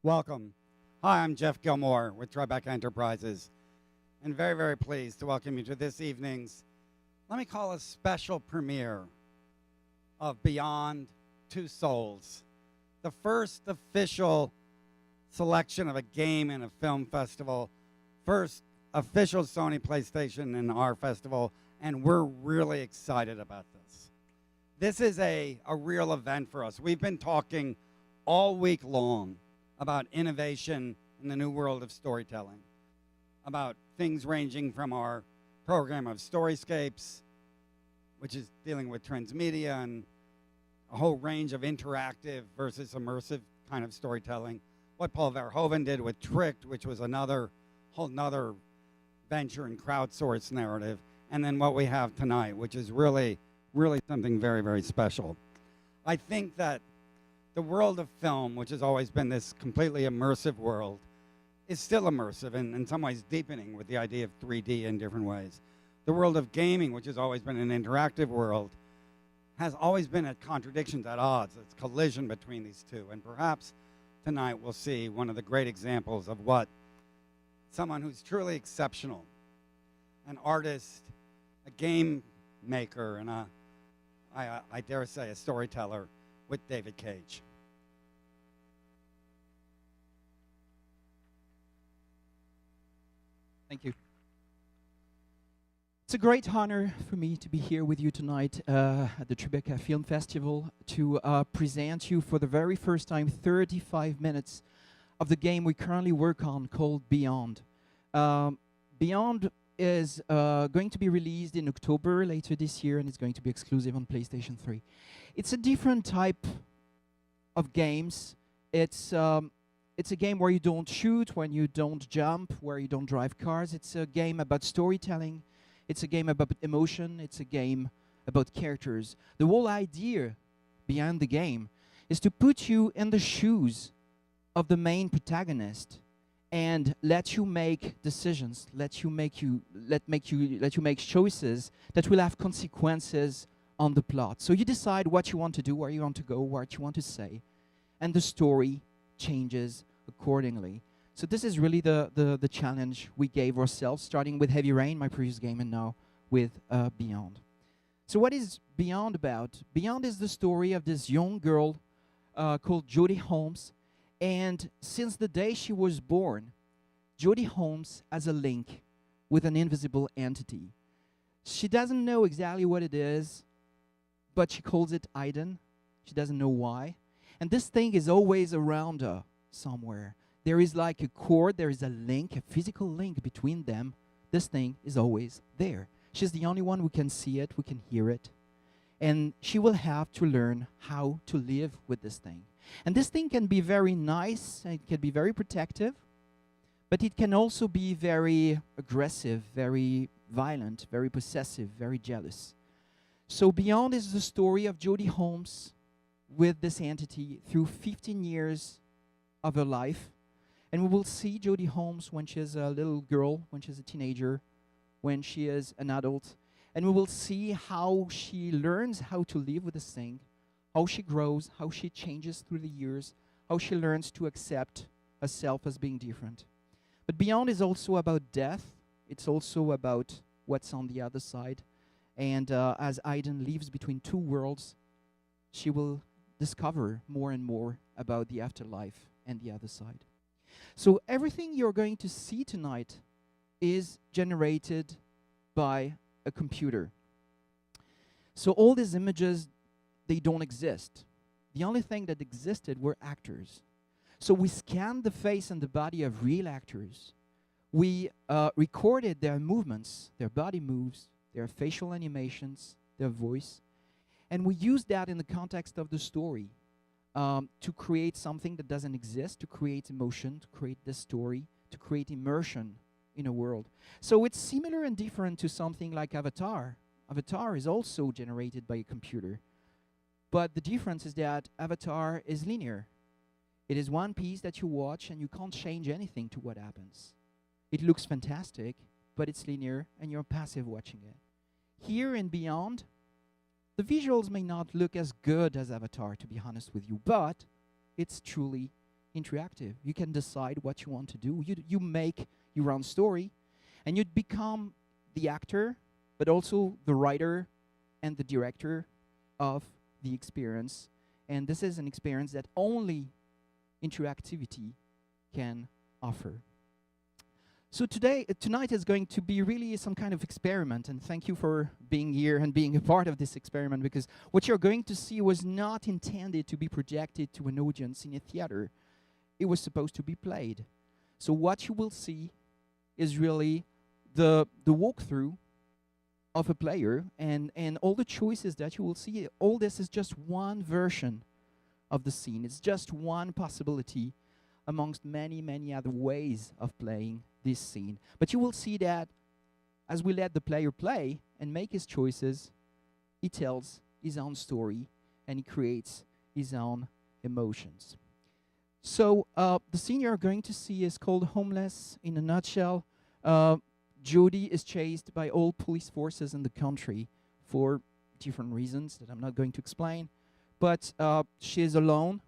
Welcome. Hi, I'm Jeff Gilmore with Tribeca Enterprises, and very, very pleased to welcome you to this evening's, let me call a special premiere of Beyond Two Souls, the first official selection of a game in a film festival, first official Sony PlayStation in our festival, and we're really excited about this. This is a real event for us. We've been talking all week long about innovation in the new world of storytelling, about things ranging from our program of Storyscapes, which is dealing with transmedia and a whole range of interactive versus immersive kind of storytelling, what Paul Verhoeven did with Tricked, which was whole nother venture in crowdsourced narrative, and then what we have tonight, which is really, really something very, very special. I think that the world of film, which has always been this completely immersive world, is still immersive and in some ways deepening with the idea of 3D in different ways. The world of gaming, which has always been an interactive world, has always been at contradictions, at odds. It's collision between these two. And perhaps tonight we'll see one of the great examples of what someone who's truly exceptional, an artist, a game maker, and I dare say a storyteller, with David Cage. Thank you. It's a great honor for me to be here with you tonight at the Tribeca Film Festival to present you for the very first time 35 minutes of the game we currently work on called Beyond. Beyond is going to be released in October later this year, and it's going to be exclusive on PlayStation 3. It's a different type of games. It's a game where you don't shoot, when you don't jump, where you don't drive cars. It's a game about storytelling. It's a game about emotion. It's a game about characters. The whole idea behind the game is to put you in the shoes of the main protagonist and let you make decisions, let you make choices that will have consequences on the plot. So you decide what you want to do, where you want to go, what you want to say, and the story changes accordingly. So this is really the challenge we gave ourselves, starting with Heavy Rain, my previous game, and now with Beyond. So what is Beyond about? Beyond is the story of this young girl called Jodie Holmes, and since the day she was born, Jodie Holmes has a link with an invisible entity. She doesn't know exactly what it is, but she calls it Aiden. She doesn't know why. And this thing is always around her somewhere. There is like a cord, there is a link, a physical link between them. This thing is always there. She's the only one who can see it, who can hear it. And she will have to learn how to live with this thing. And this thing can be very nice, and it can be very protective, but it can also be very aggressive, very violent, very possessive, very jealous. So Beyond is the story of Jodie Holmes with this entity through 15 years of her life. And we will see Jodie Holmes when she's a little girl, when she's a teenager, when she is an adult. And we will see how she learns how to live with this thing, how she grows, how she changes through the years, how she learns to accept herself as being different. But Beyond is also about death. It's also about what's on the other side. And as Aiden lives between two worlds, she will discover more and more about the afterlife and the other side. So everything you're going to see tonight is generated by a computer. So all these images, they don't exist. The only thing that existed were actors. So we scanned the face and the body of real actors. We recorded their movements, their body moves, their facial animations, their voice, and we used that in the context of the story to create something that doesn't exist, to create emotion, to create this story, to create immersion in a world. So it's similar and different to something like Avatar. Avatar is also generated by a computer. But the difference is that Avatar is linear. It is one piece that you watch and you can't change anything to what happens. It looks fantastic, but it's linear and you're passive watching it. Here and Beyond, the visuals may not look as good as Avatar, to be honest with you, but it's truly interactive. You can decide what you want to do. You make your own story, and you become the actor, but also the writer and the director of the experience. And this is an experience that only interactivity can offer. So tonight is going to be really some kind of experiment, and thank you for being here and being a part of this experiment, because what you're going to see was not intended to be projected to an audience in a theater. It was supposed to be played. So what you will see is really the walkthrough of a player, and all the choices that you will see. All this is just one version of the scene. It's just one possibility amongst many, many other ways of playing this scene. But you will see that as we let the player play and make his choices, he tells his own story and he creates his own emotions. So the scene you're going to see is called Homeless. In a nutshell, Jody is chased by all police forces in the country for different reasons that I'm not going to explain. But she is alone.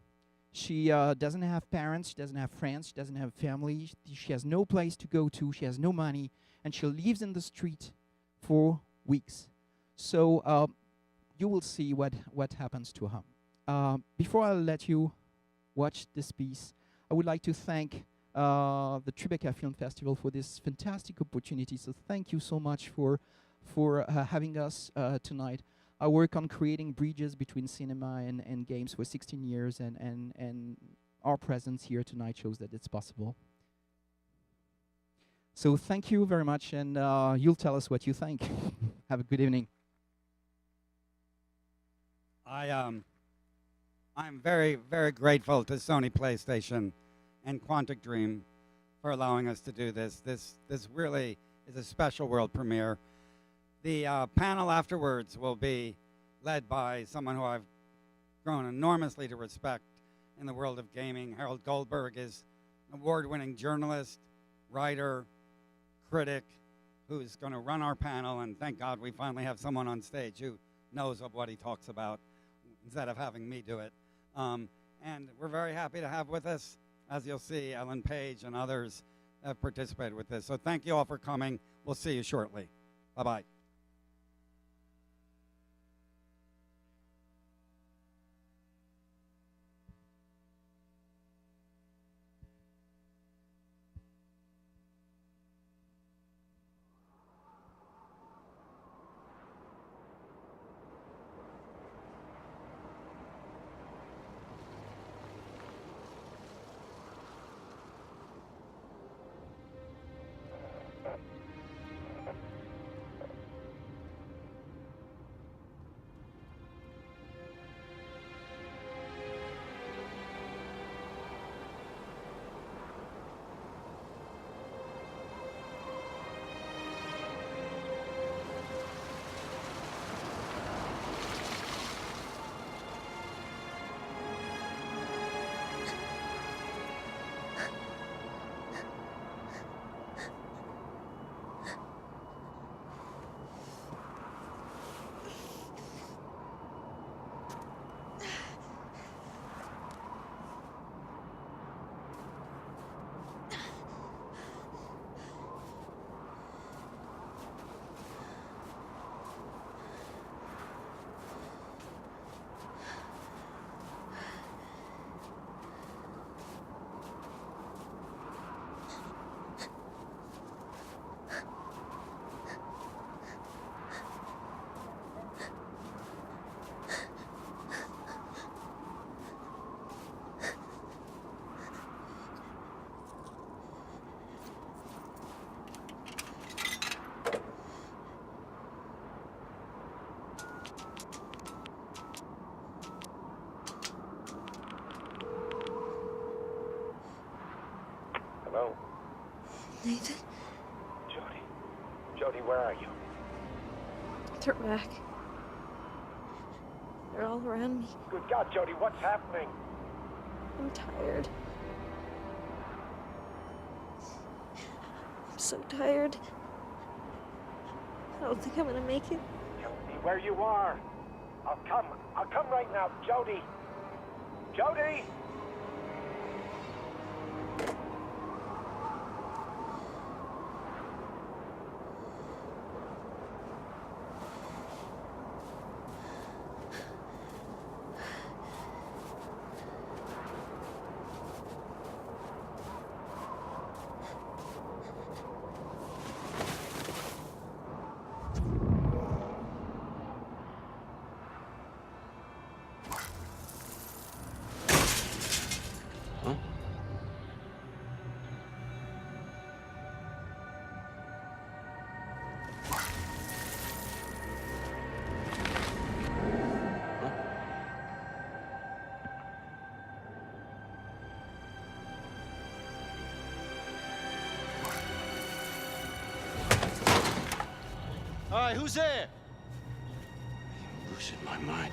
She doesn't have parents, she doesn't have friends, she doesn't have family, she has no place to go to, she has no money, and she lives in the street for weeks. So you will see what happens to her. Before I let you watch this piece, I would like to thank the Tribeca Film Festival for this fantastic opportunity. So thank you so much for having us tonight. I work on creating bridges between cinema and games for 16 years, and our presence here tonight shows that it's possible. So thank you very much, and you'll tell us what you think. Have a good evening. I'm very, very grateful to Sony PlayStation and Quantic Dream for allowing us to do this. This really is a special world premiere. The panel afterwards will be led by someone who I've grown enormously to respect in the world of gaming. Harold Goldberg is an award-winning journalist, writer, critic, who's going to run our panel, and thank God we finally have someone on stage who knows of what he talks about instead of having me do it. And we're very happy to have with us, as you'll see, Ellen Page and others have participated with this. So thank you all for coming. We'll see you shortly. Bye-bye. Hello? Nathan? Jody? Jody, where are you? They're back. They're all around me. Good God, Jody, what's happening? I'm tired. I'm so tired. I don't think I'm gonna make it. Tell me where you are. I'll come right now, Jody. Jody! right, who's there? I'm losing my mind.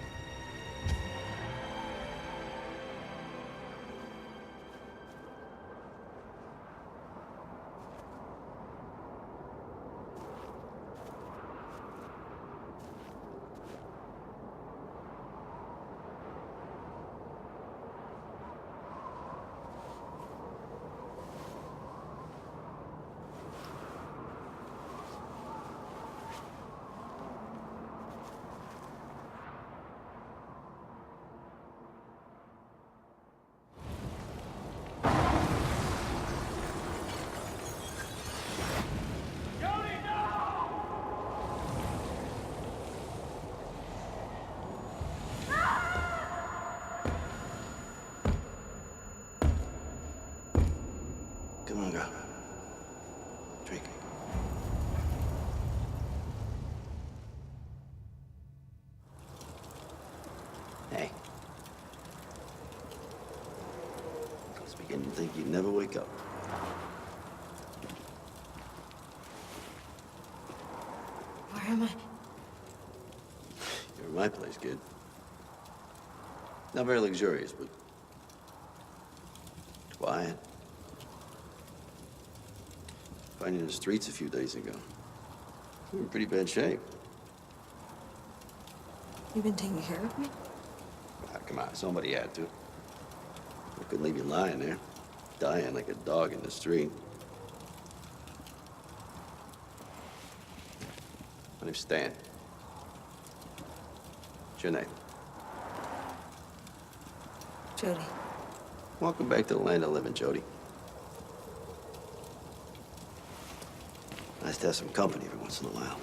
Come on, girl. Drink. Hey. I was beginning to think you'd never wake up. Where am I? You're in my place, kid. Not very luxurious, but quiet. Found you in the streets a few days ago. You were in pretty bad shape. You've been taking care of me? Ah, come on, somebody had to. I couldn't leave you lying there, dying like a dog in the street. My name's Stan. What's your name? Jody. Welcome back to the land of living, Jody. Nice to have some company every once in a while.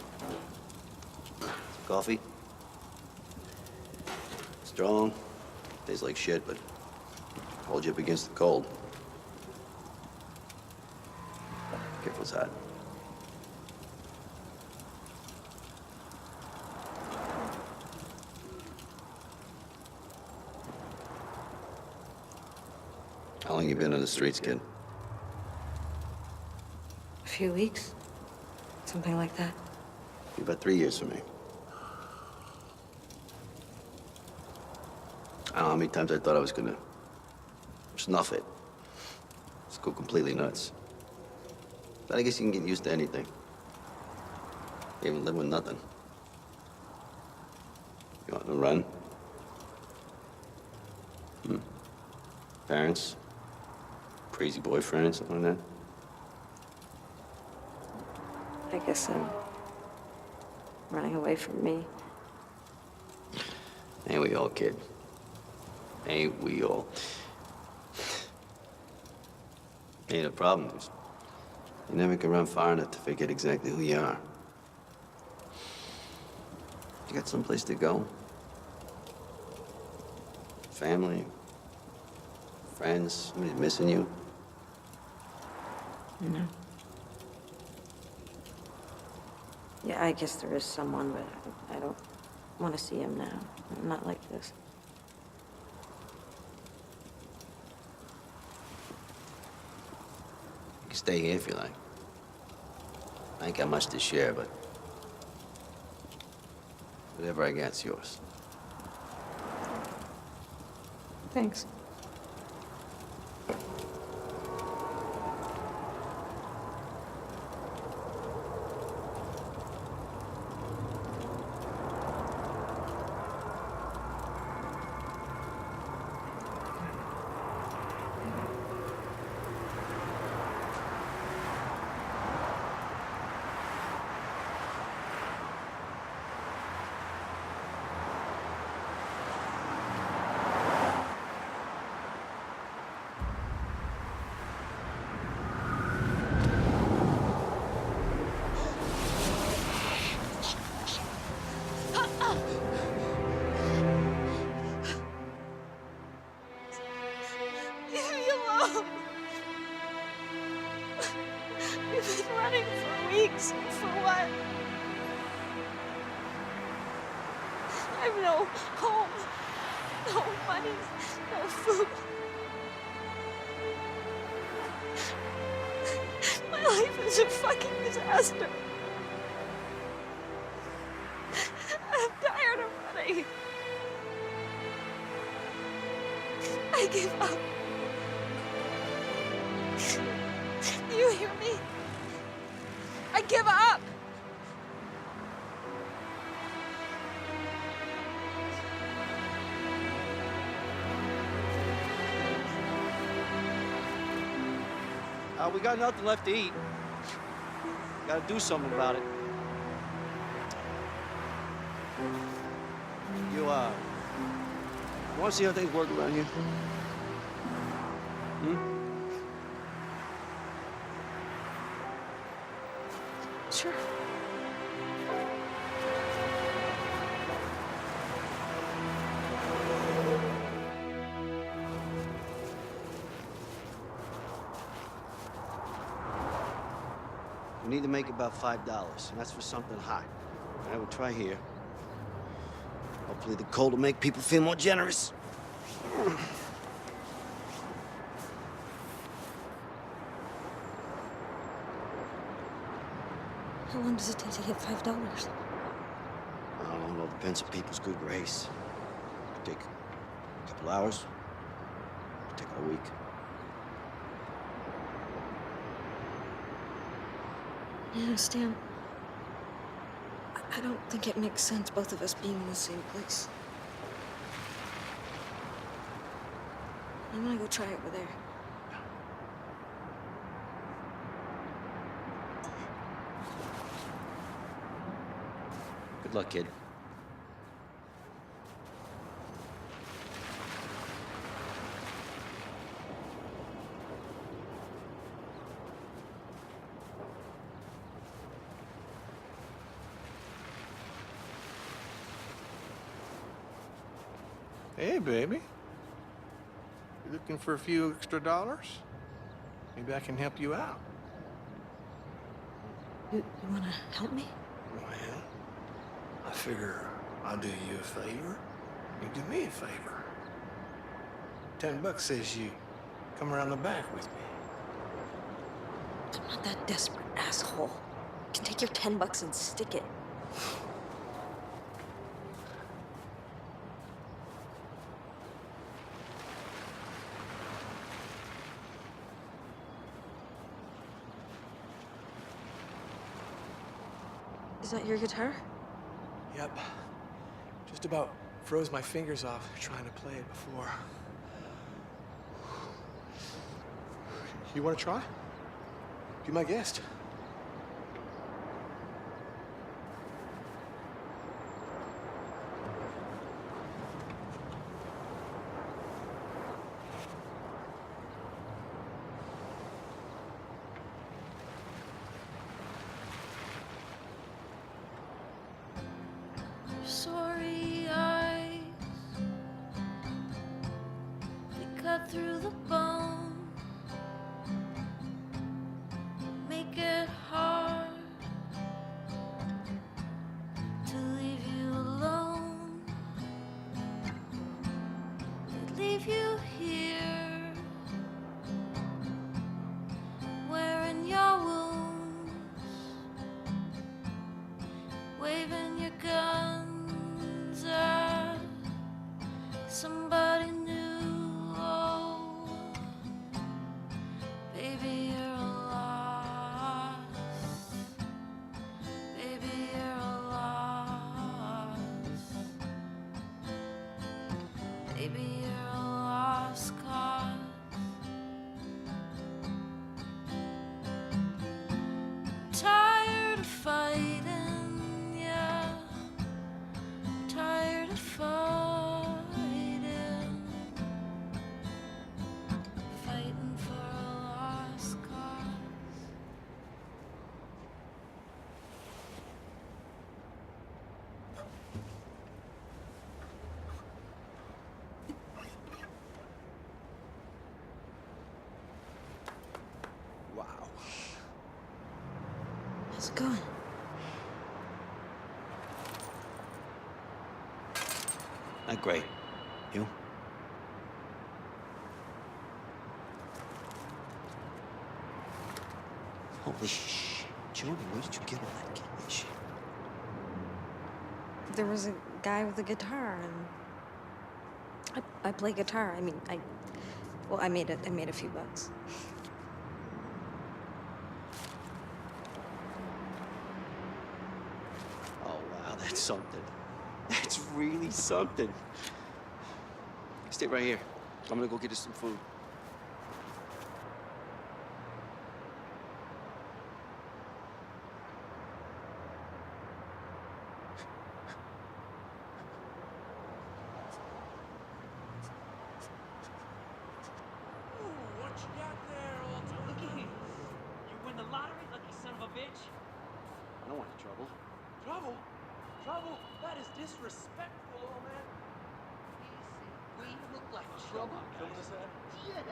Some coffee? Strong. Tastes like shit, but hold you up against the cold. Careful, it's hot. How long you been on the streets, kid? A few weeks? Something like that. About 3 years for me. I don't know how many times I thought I was gonna snuff it. Just go completely nuts. But I guess you can get used to anything. Even live with nothing. You want to run? Parents? Crazy boyfriend, something like that? I guess I'm running away from me. Ain't we all, kid? Ain't we all? Ain't a problem. You never can run far enough to forget exactly who you are. You got someplace to go? Family? Friends? Somebody missing you? No. Yeah, I guess there is someone, but I don't want to see him now. I'm not like this. You can stay here if you like. I ain't got much to share, but whatever I got's yours. Thanks. Leave me alone. We've been running for weeks. For what? I have no home, no money, no food. My life is a fucking disaster. I give up. Do you hear me? I give up. We got nothing left to eat. Gotta do something about it. You wanna see how things work around here? Sure. We need to make about $5, and that's for something hot. I would try here. Hopefully the cold will make people feel more generous. How long does it take to get $5? I don't know, depends on people's good grace. Could take a couple hours, could take a week. You understand? I don't think it makes sense both of us being in the same place. I'm gonna go try it over there. Good luck, kid. Hey, baby. You looking for a few extra dollars? Maybe I can help you out. You wanna help me? Well, I figure I'll do you a favor. You do me a favor. $10 says you come around the back with me. I'm not that desperate, asshole. You can take your $10 and stick it. Is that your guitar? Yep. Just about froze my fingers off trying to play it before. You want to try? Be my guest. Sorry eyes, they cut through the bone, make it hard to leave you alone. They leave you here, wearing your wounds, waving your gun. Somebody new, oh, baby, you're lost. Baby, you're lost. Baby, you're a lost cause. I'm tired of fighting, yeah. I'm tired of fighting. Fighting for a lost cause. Wow. How's it going? Not great. You? Holy shit. Jody, where did you get all that cash? There was a guy with a guitar, and I play guitar. I mean, well, I made a few bucks. Oh, wow, that's something. That's really something. Stay right here. I'm gonna go get us some food. What you got there, old Looky, you win the lottery, lucky son of a bitch? I don't want any trouble. Trouble? Trouble? That is disrespectful, old man. We look like trouble. Feeling this head? Yeah,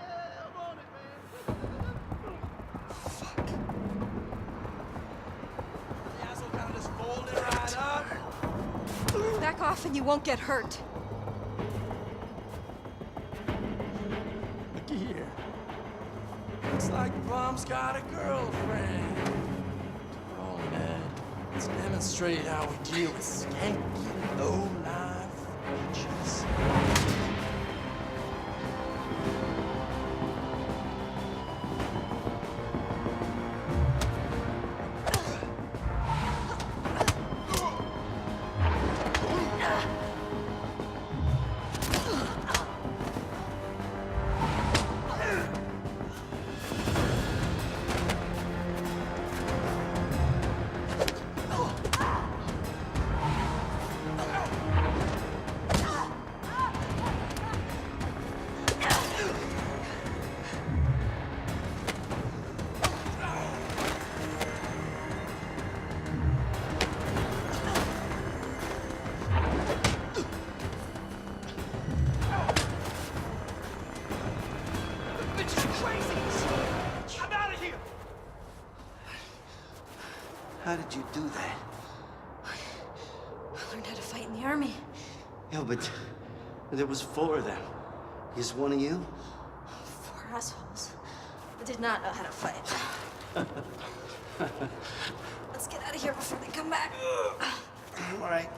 I'm on it, man. Fuck. The asshole kind of just folded right up. Back off and you won't get hurt. Looky here. Looks like Bum's got a girlfriend. Oh, man. Let's demonstrate how we deal with skanky, low-life bitches. How did you do that? I learned how to fight in the army. Yeah, but there was 4 of them. Is one of you? 4 assholes. I did not know how to fight. Let's get out of here before they come back. All right.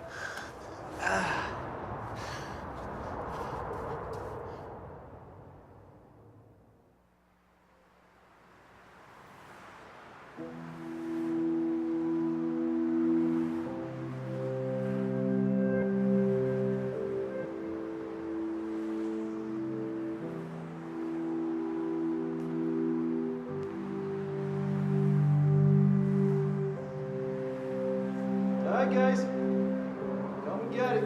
All right, guys. Come and get it.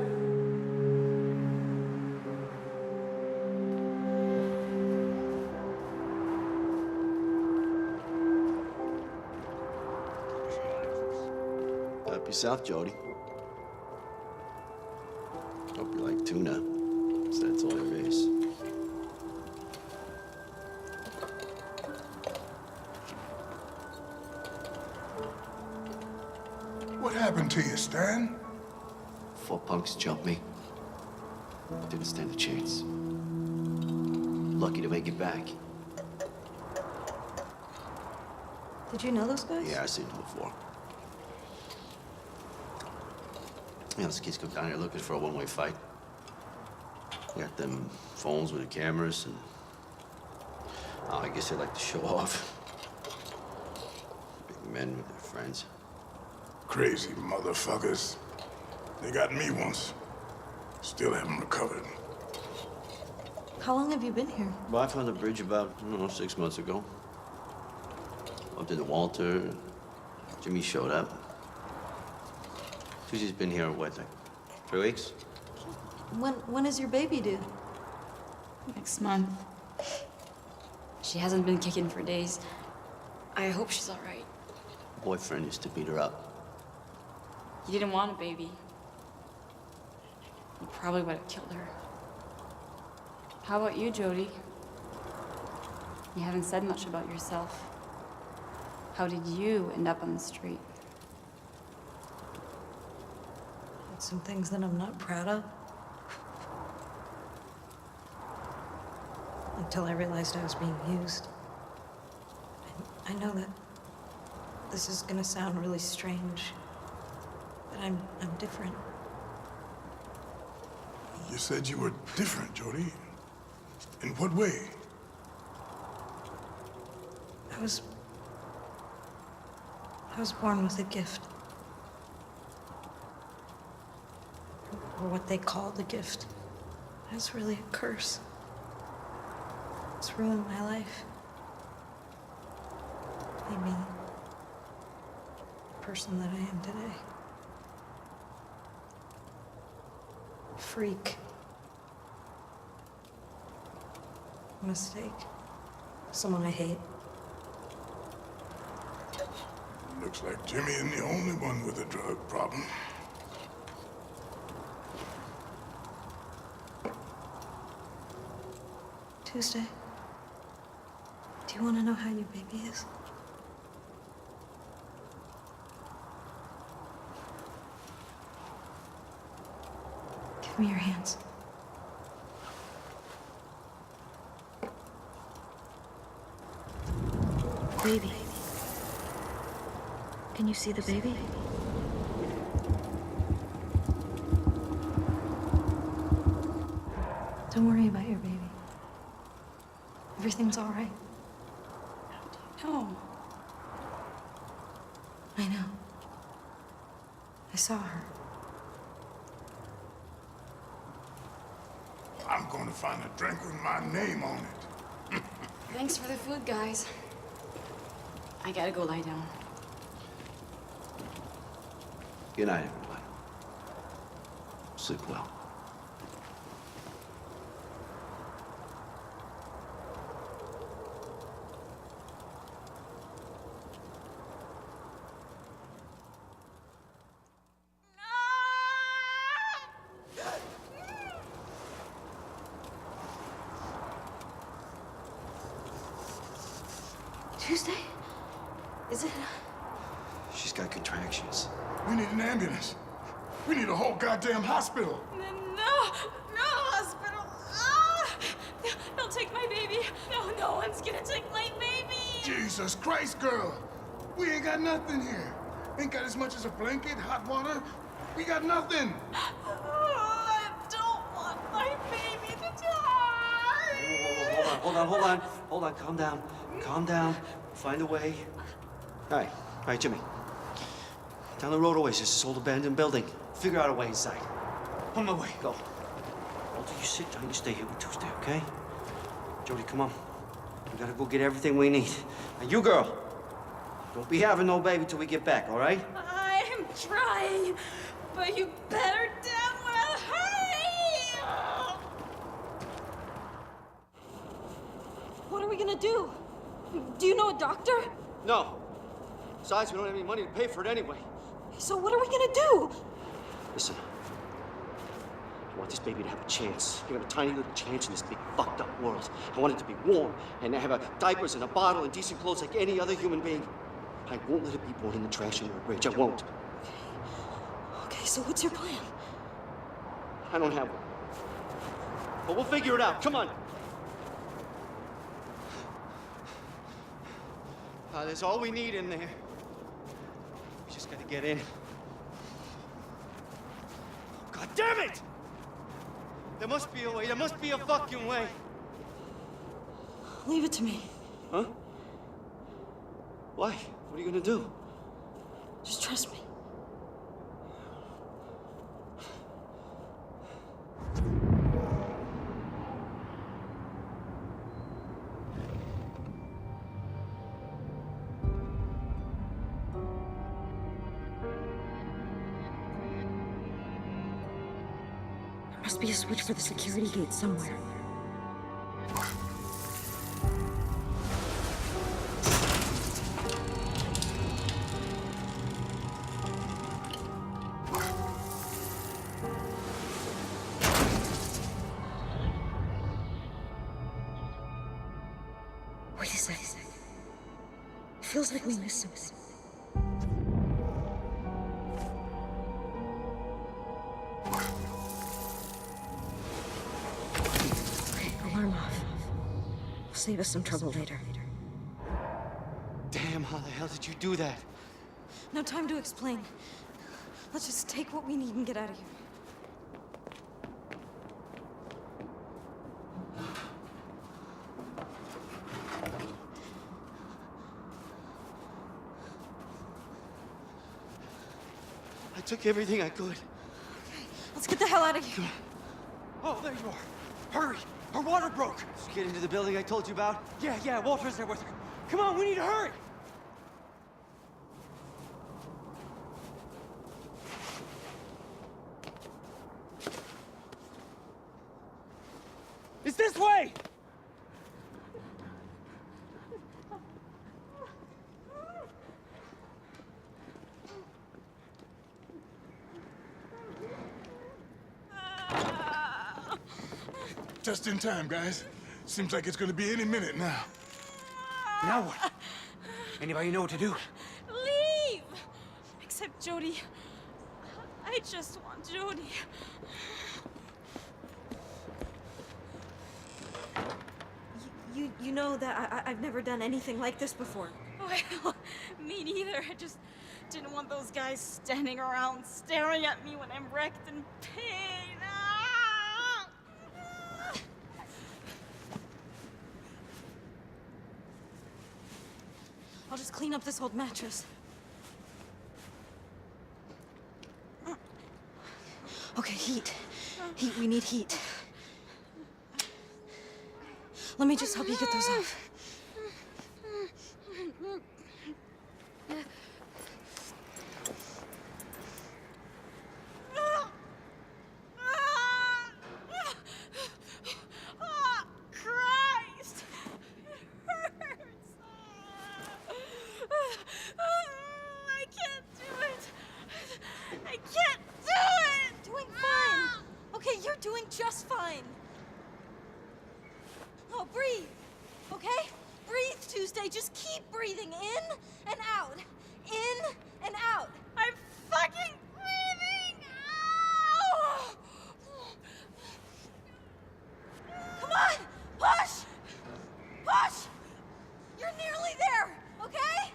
Help yourself, Jody. Hope you like tuna, 'cause that's all there is. What happened to you, Stan? 4 punks jumped me. Didn't stand a chance. Lucky to make it back. Did you know those guys? Yeah, I've seen them before. You know, those kids come down here looking for a one-way fight. Got them phones with the cameras, and oh, I guess they like to show off. Big men with their friends. Crazy motherfuckers. They got me once. Still haven't recovered. How long have you been here? Well, I found the bridge about, I don't know, 6 months ago. Bumped into Walter. Jimmy showed up. Susie's been here, what, like 3 weeks? When is your baby due? Next month. She hasn't been kicking for days. I hope she's all right. Boyfriend used to beat her up. He didn't want a baby. He probably would have killed her. How about you, Jody? You haven't said much about yourself. How did you end up on the street? Some things that I'm not proud of. Until I realized I was being used. I know that this is gonna sound really strange, but I'm different. You said you were different, Jody. In what way? I was born with a gift. Or what they called a gift. It's really a curse. It's ruined my life. Made me the person that I am today. Freak. Mistake. Someone I hate. Looks like Jimmy isn't the only one with a drug problem. Tuesday, do you want to know how your baby is? Give me your hands. Baby. Can you see the baby? Don't worry about your baby. Everything's all right. How do you know? I know. I saw her. I'm going to find a drink with my name on it. Thanks for the food, guys. I gotta go lie down. Good night, everybody. Sleep well. Tuesday? Is it? She's got contractions. We need an ambulance. We need a whole goddamn hospital. No hospital. Ah! Don't take my baby. No one's gonna take my baby. Jesus Christ, girl. We ain't got nothing here. Ain't got as much as a blanket, hot water. We got nothing. Oh, I don't want my baby to die. Hold on, calm down. Find a way. All right, Jimmy. Down the road always, there's this old abandoned building. Figure out a way inside. On my way, go. Walter, you sit down, you stay here with Tuesday, okay? Jody, come on. We gotta go get everything we need. Now, you girl, don't be having no baby till we get back, all right? I'm trying, but you better damn well hurry. What are we gonna do? Do you know a doctor? No. Besides, we don't have any money to pay for it anyway. So what are we gonna do? Listen, I want this baby to have a chance. You have a tiny little chance in this big fucked up world. I want it to be warm and have a diapers and a bottle and decent clothes like any other human being. I won't let it be born in the trash under a bridge. I won't. Okay, so what's your plan? I don't have one. But we'll figure it out. Come on. There's all we need in there. We just gotta get in. God damn it! There must be a way. There must be a fucking way. Leave it to me. Huh? Why? What are you gonna do? Just trust me. There must be a switch for the security gate somewhere. Wait a second. It feels like we missed something. Okay, alarm off. Will save us some trouble later. Damn, how the hell did you do that? No time to explain. Let's just take what we need and get out of here. took everything I could. Let's get the hell out of here. Oh, there you are. Hurry! Her water broke! Did you get into the building I told you about? Yeah, Walter's there with her. Come on, we need to hurry! It's this way! Just in time, guys. Seems like it's gonna be any minute now. Now what? Anybody know what to do? Leave! Except Jody. I just want Jody. You know that I've never done anything like this before. Well, me neither. I just didn't want those guys standing around staring at me when I'm wrecked in pain. Ah! I'll just clean up this old mattress. Okay, heat. Heat, we need heat. Let me just help you get those off. Christ! It hurts. I can't do it. I can't do it. Doing fine. Okay, you're doing just fine. Oh, breathe. Okay? Breathe, Tuesday. Just keep breathing in and out. In and out. I'm fucking breathing. Ow! Come on! Push! Push! You're nearly there, okay?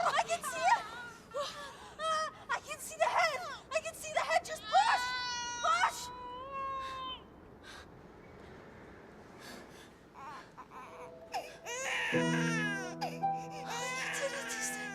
I can see it! I can see the head! I can see the head! Just push! Push! You did it, Tuesday.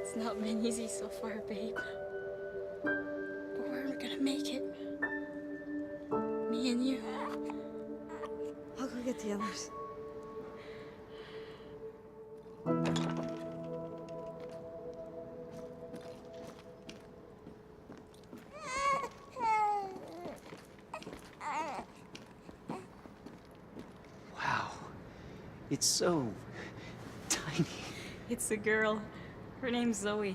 It's not been easy so far, babe. But we're gonna make it. Me and you. I'll go get the others. Wow. It's so tiny. It's a girl. Her name's Zoe.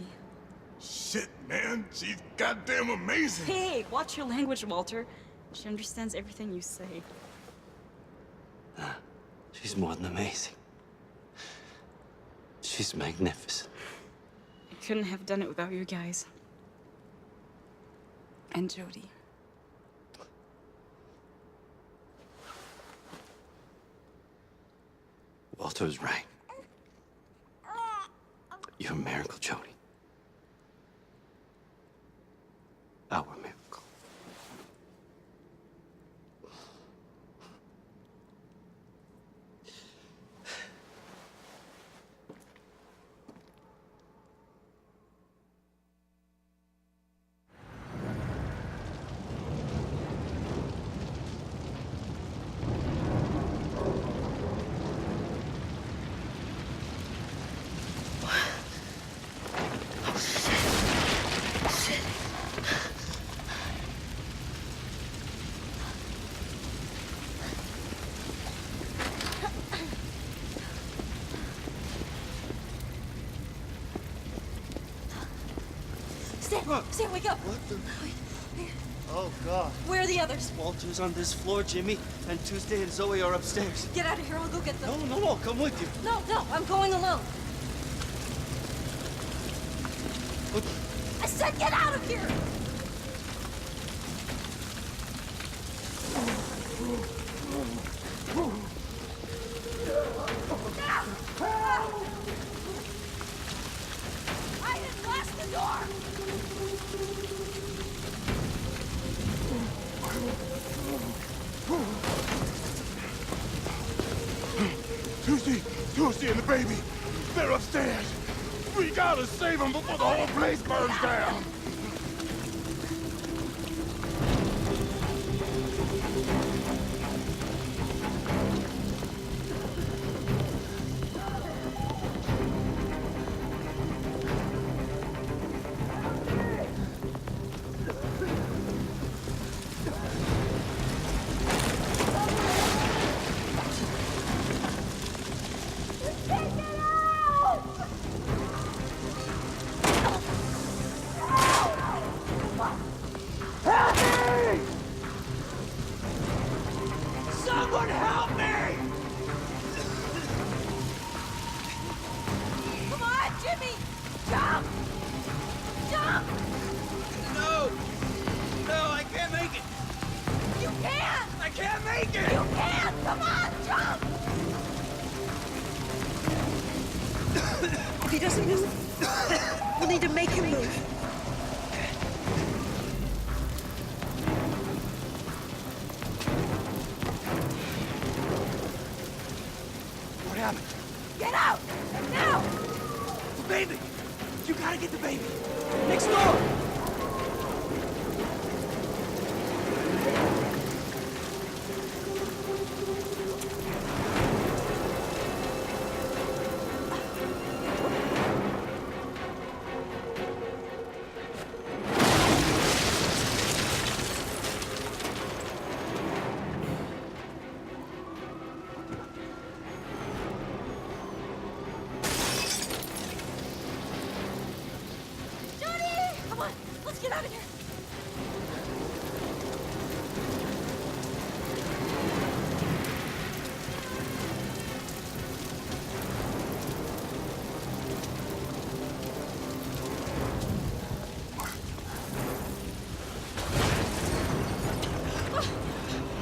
Shit, man. She's goddamn amazing. Hey, watch your language, Walter. She understands everything you say. She's more than amazing. She's magnificent. I couldn't have done it without you guys. And Jody. Walter was right. You're a miracle, Jody. Our miracle. Stan, wake up. What the? Wait, here. Oh, God. Where are the others? Walter's on this floor, Jimmy, and Tuesday and Zoe are upstairs. Get out of here, I'll go get them. No, I'll come with you. No, I'm going alone. Look, I said get out of here! I didn't blast the door! Tuesday and the baby, they're upstairs. We gotta save them before the whole place burns down. Someone help me! Come on, Jimmy! Jump! Jump! No, I can't make it. You can! I can't make it. You can! Come on, jump! If he doesn't move, we'll need to make him move. What happened? Get out! Now! The baby! You gotta get the baby! Next door! Come on, let's get out of here.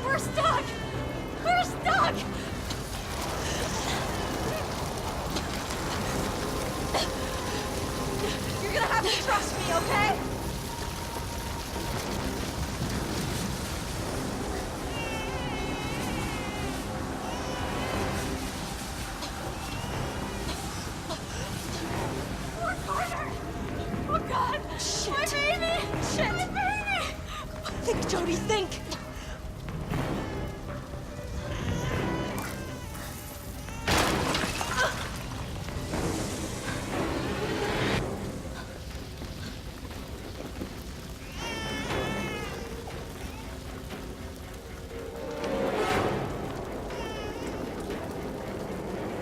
We're stuck! We're stuck! You're gonna have to trust me, okay? We're cornered! Oh God! Shit! My baby! Shit! My baby! Think, Jody, think!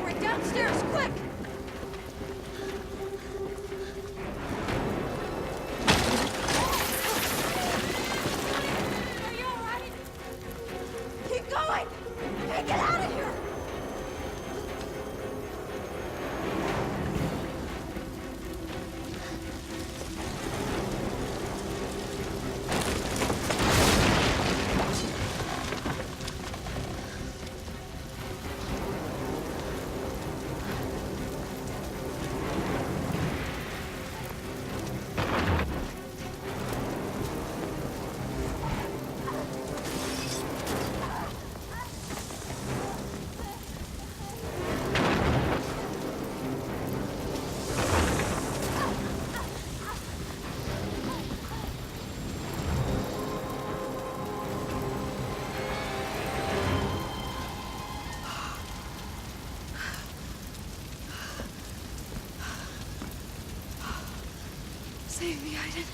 Right downstairs, quick! Are you alright? Keep going! Hey, get out of here! Save me, Aiden.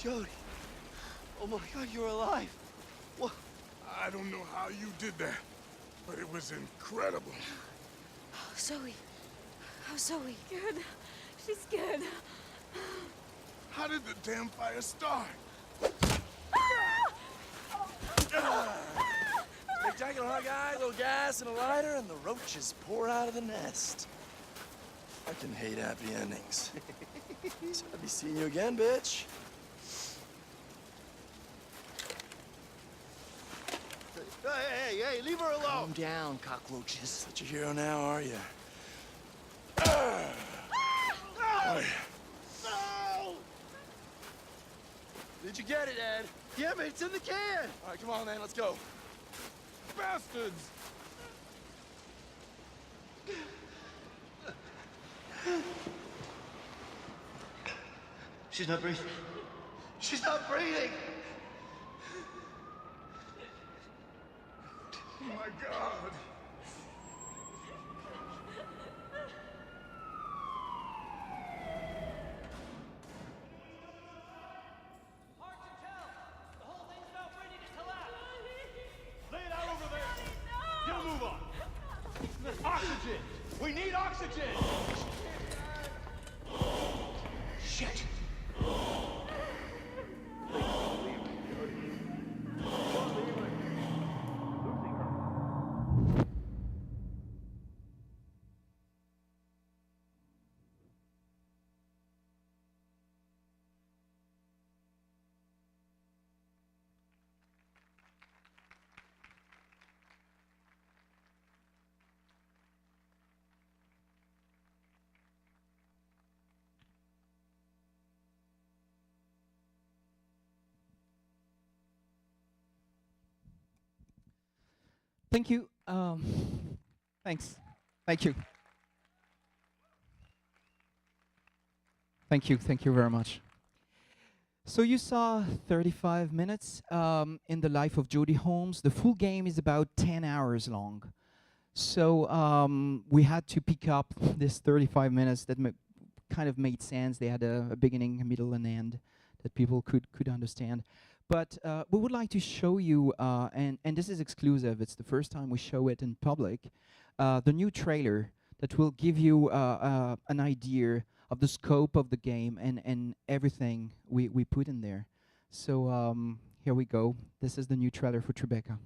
Jody. Oh my God, you're alive. What? I don't know how you did that, but it was incredible. Oh, Zoe. How's Zoe? Good. She's good. How did the damn fire start? Spectacular, huh, guys? A little gas and a lighter, and the roaches pour out of the nest. I can hate happy endings. So I'll be seeing you again, bitch. Hey, leave her alone. Calm down, cockroaches. Such a hero now, are you? No! Did you get it, Ed? Yeah, mate, it's in the can. All right, come on, man, let's go. Bastards! She's not breathing. She's not breathing. Oh my God! Oxygen! We need oxygen! Shit. Thank you. Thanks. Thank you. Thank you very much. So you saw 35 minutes in the life of Jody Holmes. The full game is about 10 hours long. So we had to pick up this 35 minutes that kind of made sense. They had a beginning, a middle, and end that people could understand. But we would like to show you, and this is exclusive, it's the first time we show it in public, the new trailer that will give you an idea of the scope of the game and everything we put in there. So here we go. This is the new trailer for Tribeca.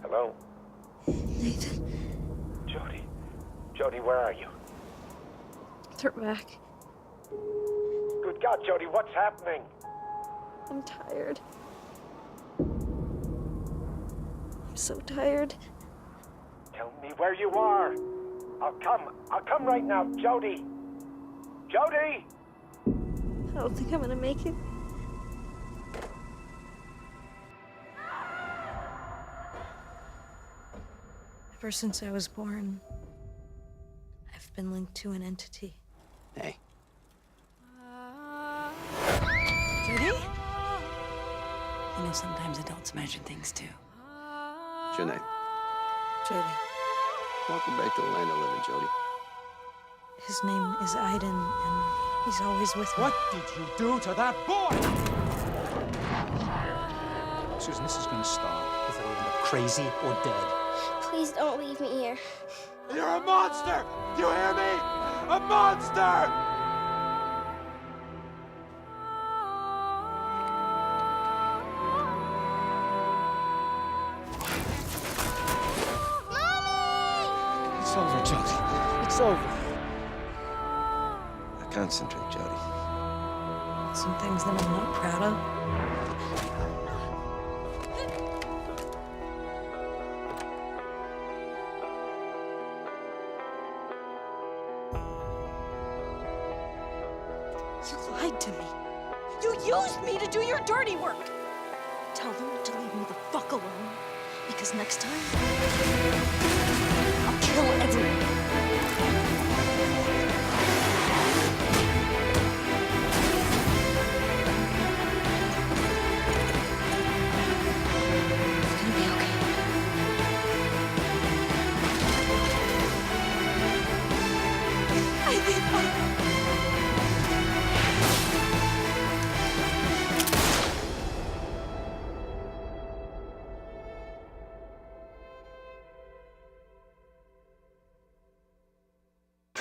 Hello? Nathan, Jody. Jody, where are you? they're back. Good God, Jody, what's happening? I'm tired. I'm so tired. Tell me where you are. I'll come right now, Jody. Jody! I don't think I'm gonna make it. Ever since I was born, I've been linked to an entity. Hey. Judy? You know, sometimes adults imagine things too. What's your name? Jody. Welcome back to the land of living, Jody. His name is Aiden, and he's always with me. What did you do to that boy? Susan, this is gonna stop before we end up crazy or dead. Please don't leave me here. You're a monster! Do you hear me? A monster! It's over, Jody. It's over. Now concentrate, Jody. Some things that I'm not proud of. You lied to me. You used me to do your dirty work. Tell them to leave me the fuck alone, because next time, I'll kill everyone.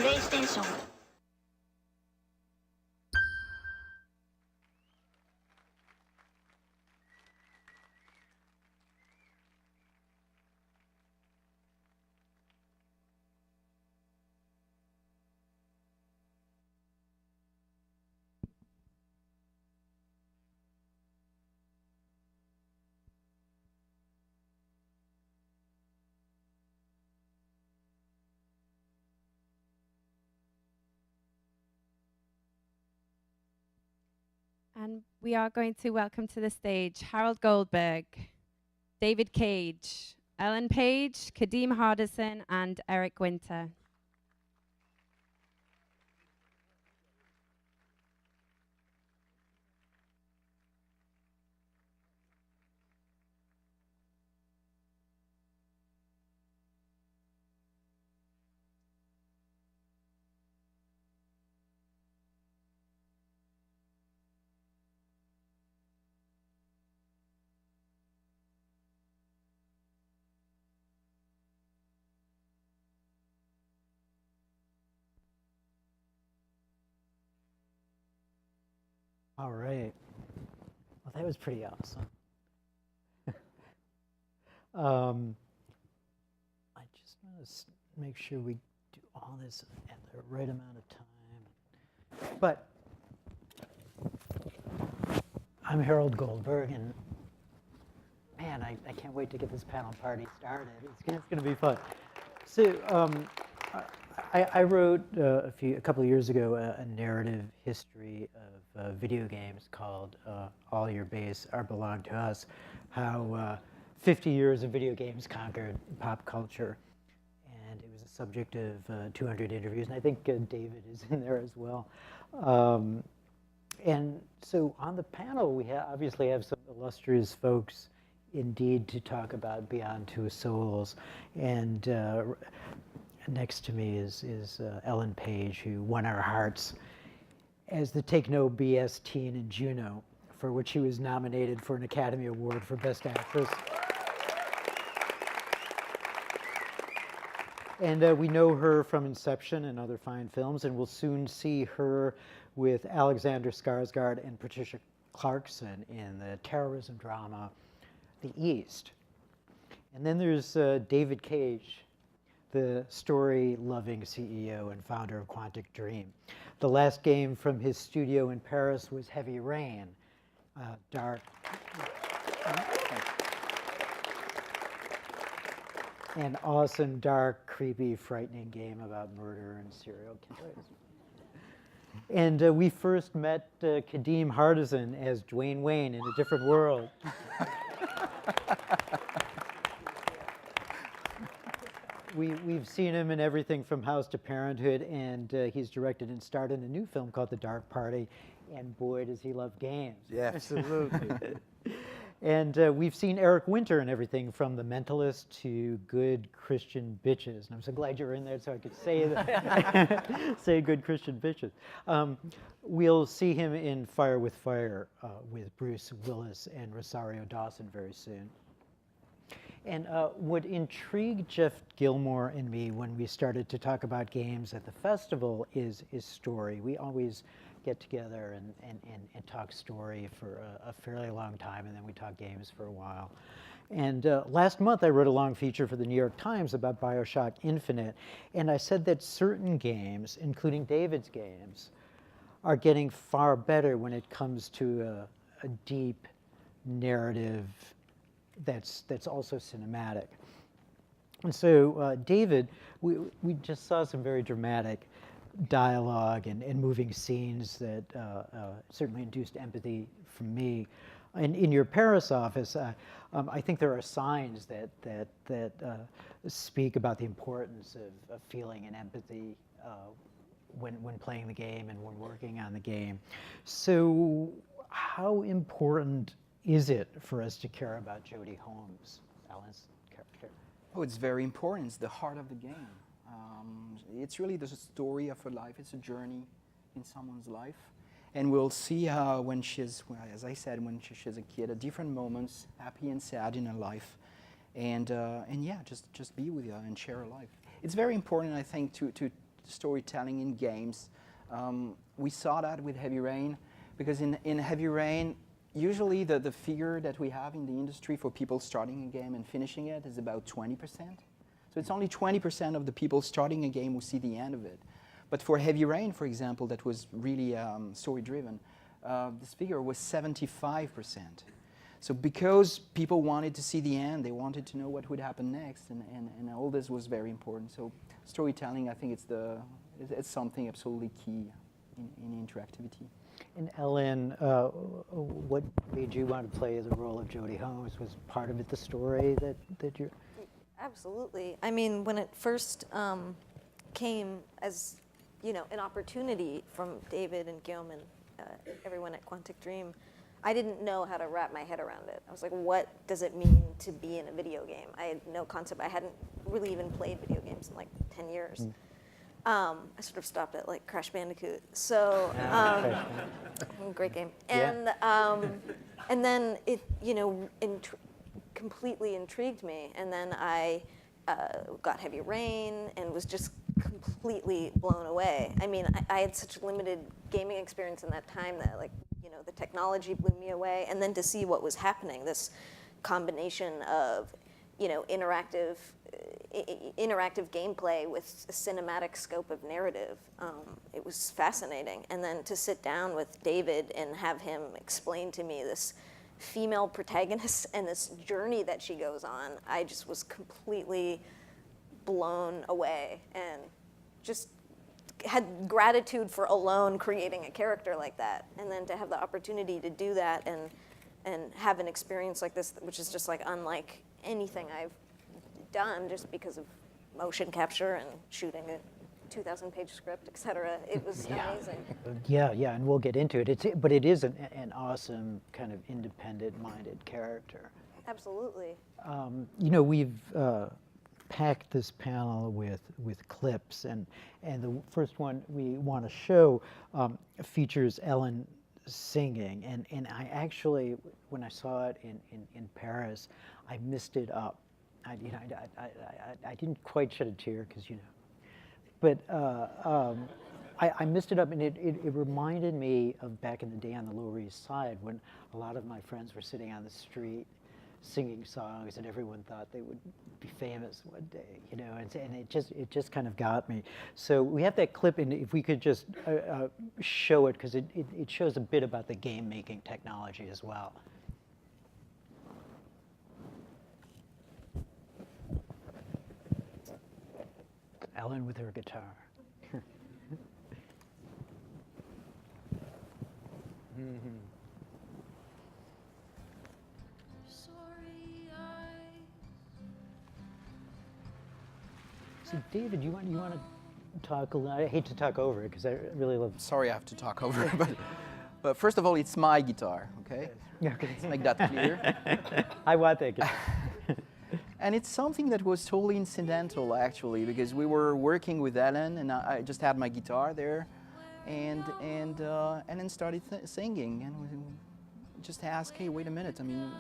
PlayStation. And we are going to welcome to the stage Harold Goldberg, David Cage, Ellen Page, Kadeem Hardison, and Eric Winter. All right. Well, that was pretty awesome. I just want to make sure we do all this at the right amount of time. But I'm Harold Goldberg, and man, I can't wait to get this panel party started. It's going to be fun. So I wrote a couple of years ago a narrative history of video games called All Your Base Are Belong to Us, how 50 years of video games conquered pop culture. And it was a subject of 200 interviews, and I think David is in there as well. And so on the panel, we obviously have some illustrious folks indeed to talk about Beyond Two Souls. And next to me is Ellen Page, who won our hearts as the Take No BS teen in Juno, for which she was nominated for an Academy Award for Best Actress. And we know her from Inception and other fine films, and we'll soon see her with Alexander Skarsgård and Patricia Clarkson in the terrorism drama The East. And then there's David Cage, the story-loving CEO and founder of Quantic Dream. The last game from his studio in Paris was Heavy Rain, dark. An awesome, dark, creepy, frightening game about murder and serial killers. And we first met Kadeem Hardison as Dwayne Wayne in A Different World. We've seen him in everything from House to Parenthood, and he's directed and starred in a new film called The Dark Party, and boy, does he love games. Yeah, absolutely. And we've seen Eric Winter in everything from The Mentalist to Good Christian Bitches. And I'm so glad you're in there so I could say that, say Good Christian Bitches. We'll see him in Fire with Fire with Bruce Willis and Rosario Dawson very soon. And what intrigued Jeff Gilmore and me when we started to talk about games at the festival is story. We always get together and talk story for a fairly long time, and then we talk games for a while. And last month I wrote a long feature for the New York Times about BioShock Infinite, and I said that certain games, including David's games, are getting far better when it comes to a deep narrative that's also cinematic. And so David, we just saw some very dramatic dialogue and moving scenes that certainly induced empathy from me. And in your Paris office, I think there are signs that speak about the importance of feeling and empathy when playing the game and when working on the game. So how important is it for us to care about Jodie Holmes, Ellen's character? Oh, it's very important. It's the heart of the game. It's really the story of her life. It's a journey in someone's life. And we'll see how when she's, well, as I said, when she's a kid, at different moments, happy and sad in her life. And yeah, just be with her and share her life. It's very important, I think, to storytelling in games. We saw that with Heavy Rain, because in Heavy Rain, usually the figure that we have in the industry for people starting a game and finishing it is about 20%. So it's only 20% of the people starting a game who see the end of it. But for Heavy Rain, for example, that was really story-driven, this figure was 75%. So because people wanted to see the end, they wanted to know what would happen next, and all this was very important. So storytelling, I think it's something absolutely key in interactivity. And Ellen, what made you want to play the role of Jodie Holmes? Was part of it the story that you're... Absolutely. I mean, when it first came as, you know, an opportunity from David and Guillaume and everyone at Quantic Dream, I didn't know how to wrap my head around it. I was like, what does it mean to be in a video game? I had no concept. I hadn't really even played video games in like 10 years. I sort of stopped at like Crash Bandicoot. So, great game. And and then it, you know, completely intrigued me. And then I got Heavy Rain and was just completely blown away. I mean, I had such limited gaming experience in that time that, like, you know, the technology blew me away. And then to see what was happening, this combination of, you know, interactive gameplay with a cinematic scope of narrative, it was fascinating. And then to sit down with David and have him explain to me this female protagonist and this journey that she goes on, I just was completely blown away and just had gratitude for alone creating a character like that. And then to have the opportunity to do that and have an experience like this, which is just like unlike anything I've done, just because of motion capture and shooting a 2,000-page script, et cetera. It was amazing. Yeah, and we'll get into it. But it is an awesome kind of independent-minded character. Absolutely. You know, we've packed this panel with clips, and the first one we want to show features Ellen singing, and I actually, when I saw it in Paris, I missed it up. I didn't quite shed a tear because, you know, but I missed it up, and it reminded me of back in the day on the Lower East Side when a lot of my friends were sitting on the street singing songs, and everyone thought they would be famous one day, you know, and it just kind of got me. So we have that clip, and if we could just show it, because it shows a bit about the game making technology as well. Ellen with her guitar. So David, you want to talk a little? I hate to talk over it because I really love. Sorry, I have to talk over it, but first of all, it's my guitar, okay? Okay. Let's make that clear. I want that guitar. And it's something that was totally incidental, actually, because we were working with Ellen, and I just had my guitar there, and then started singing, and we just asked, hey, wait a minute, I mean,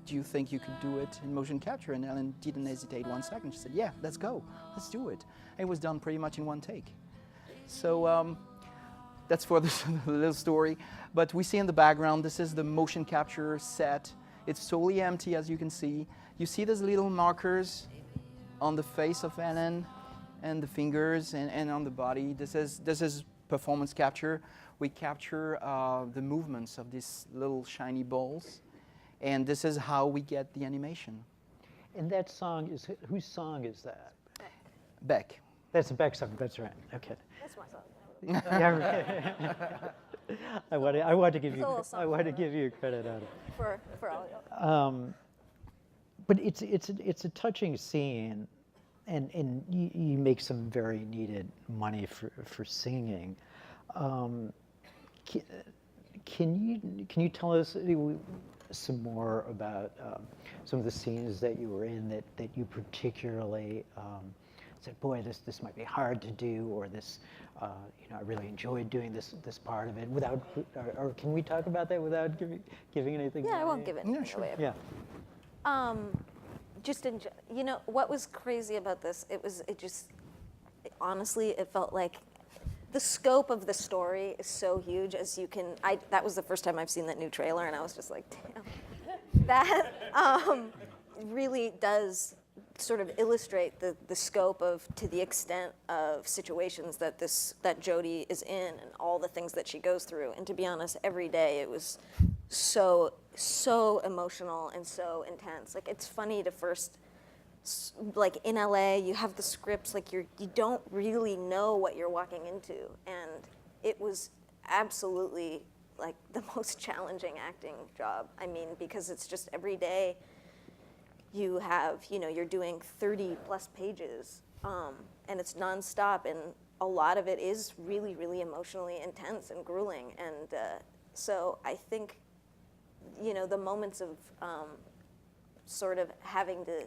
do you think you could do it in motion capture? And Ellen didn't hesitate 1 second. She said, yeah, let's go, let's do it. And it was done pretty much in one take. So that's for the little story. But we see in the background, this is the motion capture set. It's totally empty, as you can see. You see those little markers on the face of Ellen and the fingers and on the body. This is performance capture. We capture the movements of these little shiny balls, and this is how we get the animation. And that song is, whose song is that? Beck. That's a Beck song, that's right, okay. That's my song. I want to give you credit on it. For all y'all. But it's a touching scene, and you make some very needed money for singing. Can you tell us some more about some of the scenes that you were in that you particularly said, boy, this might be hard to do, or this, you know, I really enjoyed doing this part of it. Without, or can we talk about that without giving anything? Yeah, I won't give it away. Yeah. Just you know, what was crazy about this? honestly, it felt like the scope of the story is so huge, as you can. That was the first time I've seen that new trailer, and I was just like, damn, that really does sort of illustrate the scope of, to the extent of situations that Jodie is in, and all the things that she goes through. And to be honest, every day it was so emotional and so intense. Like, it's funny to first, like, in LA, you have the scripts, like, you don't really know what you're walking into, and it was absolutely like the most challenging acting job. I mean, because it's just every day you have, you're doing 30 plus pages, and it's nonstop, and a lot of it is really, really emotionally intense and grueling. And so I think, the moments of sort of having to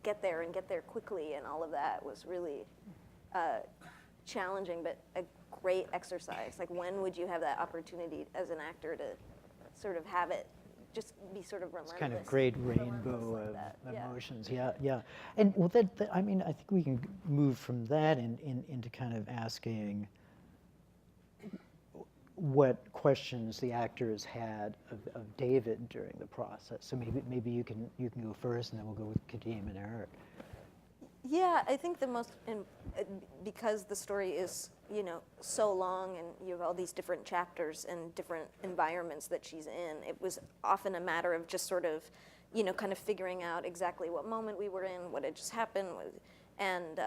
get there and get there quickly and all of that was really challenging, but a great exercise. Like, when would you have that opportunity as an actor to sort of have it just be sort of relentless? It's kind of great rainbow of emotions. Yeah. And well, I mean, I think we can move from that into kind of asking what questions the actors had of David during the process. So maybe you can go first, and then we'll go with Kadeem and Eric. Yeah, I think the most, because the story is, so long, and you have all these different chapters and different environments that she's in, it was often a matter of just sort of, kind of figuring out exactly what moment we were in, what had just happened, and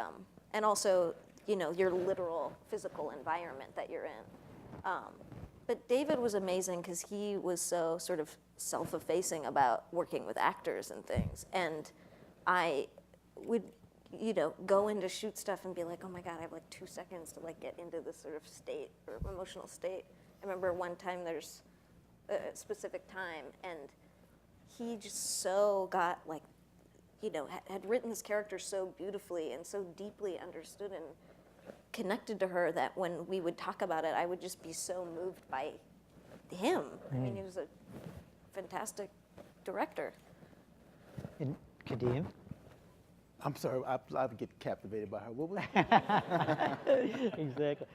also, your literal physical environment that you're in. But David was amazing because he was so sort of self-effacing about working with actors and things, and I would, go into shoot stuff and be like, oh my God, I have like 2 seconds to like get into this sort of state or emotional state. I remember one time there's a specific time, and he just so got like, had written this character so beautifully and so deeply understood and connected to her that when we would talk about it, I would just be so moved by him. I mean, he was a fantastic director. And Kadeem? I'm sorry, I get captivated by her. What was Exactly.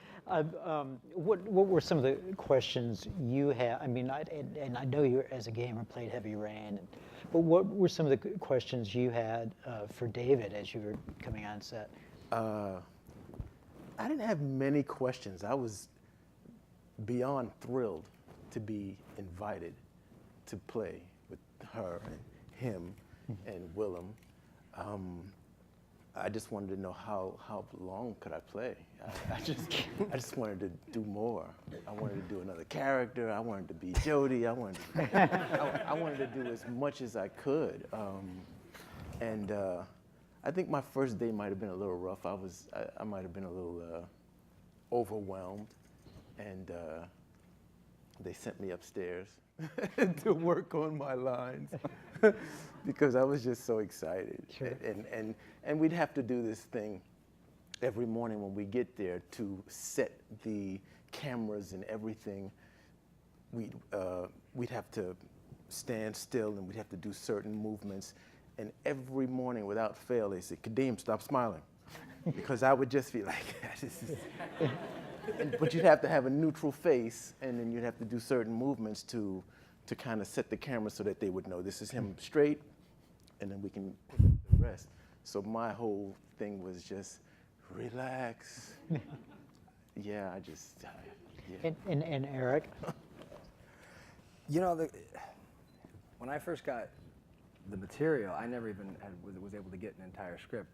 What were some of the questions you had? I mean, and I know you, as a gamer, played Heavy Rain, but what were some of the questions you had for David as you were coming on set? I didn't have many questions. I was beyond thrilled to be invited to play with her and him and Willem. I just wanted to know how long could I play. I just wanted to do more. I wanted to do another character. I wanted to be Jodie. I wanted to do as much as I could. And I think my first day might have been a little rough. I might have been a little overwhelmed, and they sent me upstairs to work on my lines because I was just so excited. Sure. And we'd have to do this thing every morning when we get there to set the cameras and everything. We'd have to stand still, and we'd have to do certain movements. And every morning, without fail, they said, Kadeem, stop smiling. Because I would just be like, but you'd have to have a neutral face, and then you'd have to do certain movements to kind of set the camera so that they would know this is him straight, and then we can put the rest. So my whole thing was just relax. Yeah, yeah. And Eric? When I first got the material, I never even was able to get an entire script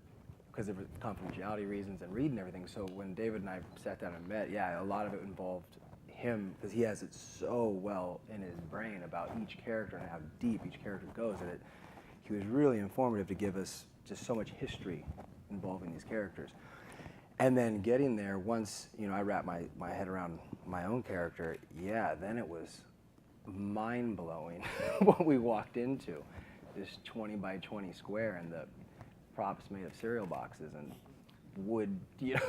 because of confidentiality reasons and reading everything. So when David and I sat down and met, yeah, a lot of it involved him because he has it so well in his brain about each character and how deep each character goes that he was really informative to give us just so much history involving these characters. And then getting there, once I wrapped my head around my own character, yeah, then it was mind-blowing what we walked into. This 20 by 20 square and the props made of cereal boxes and wood, I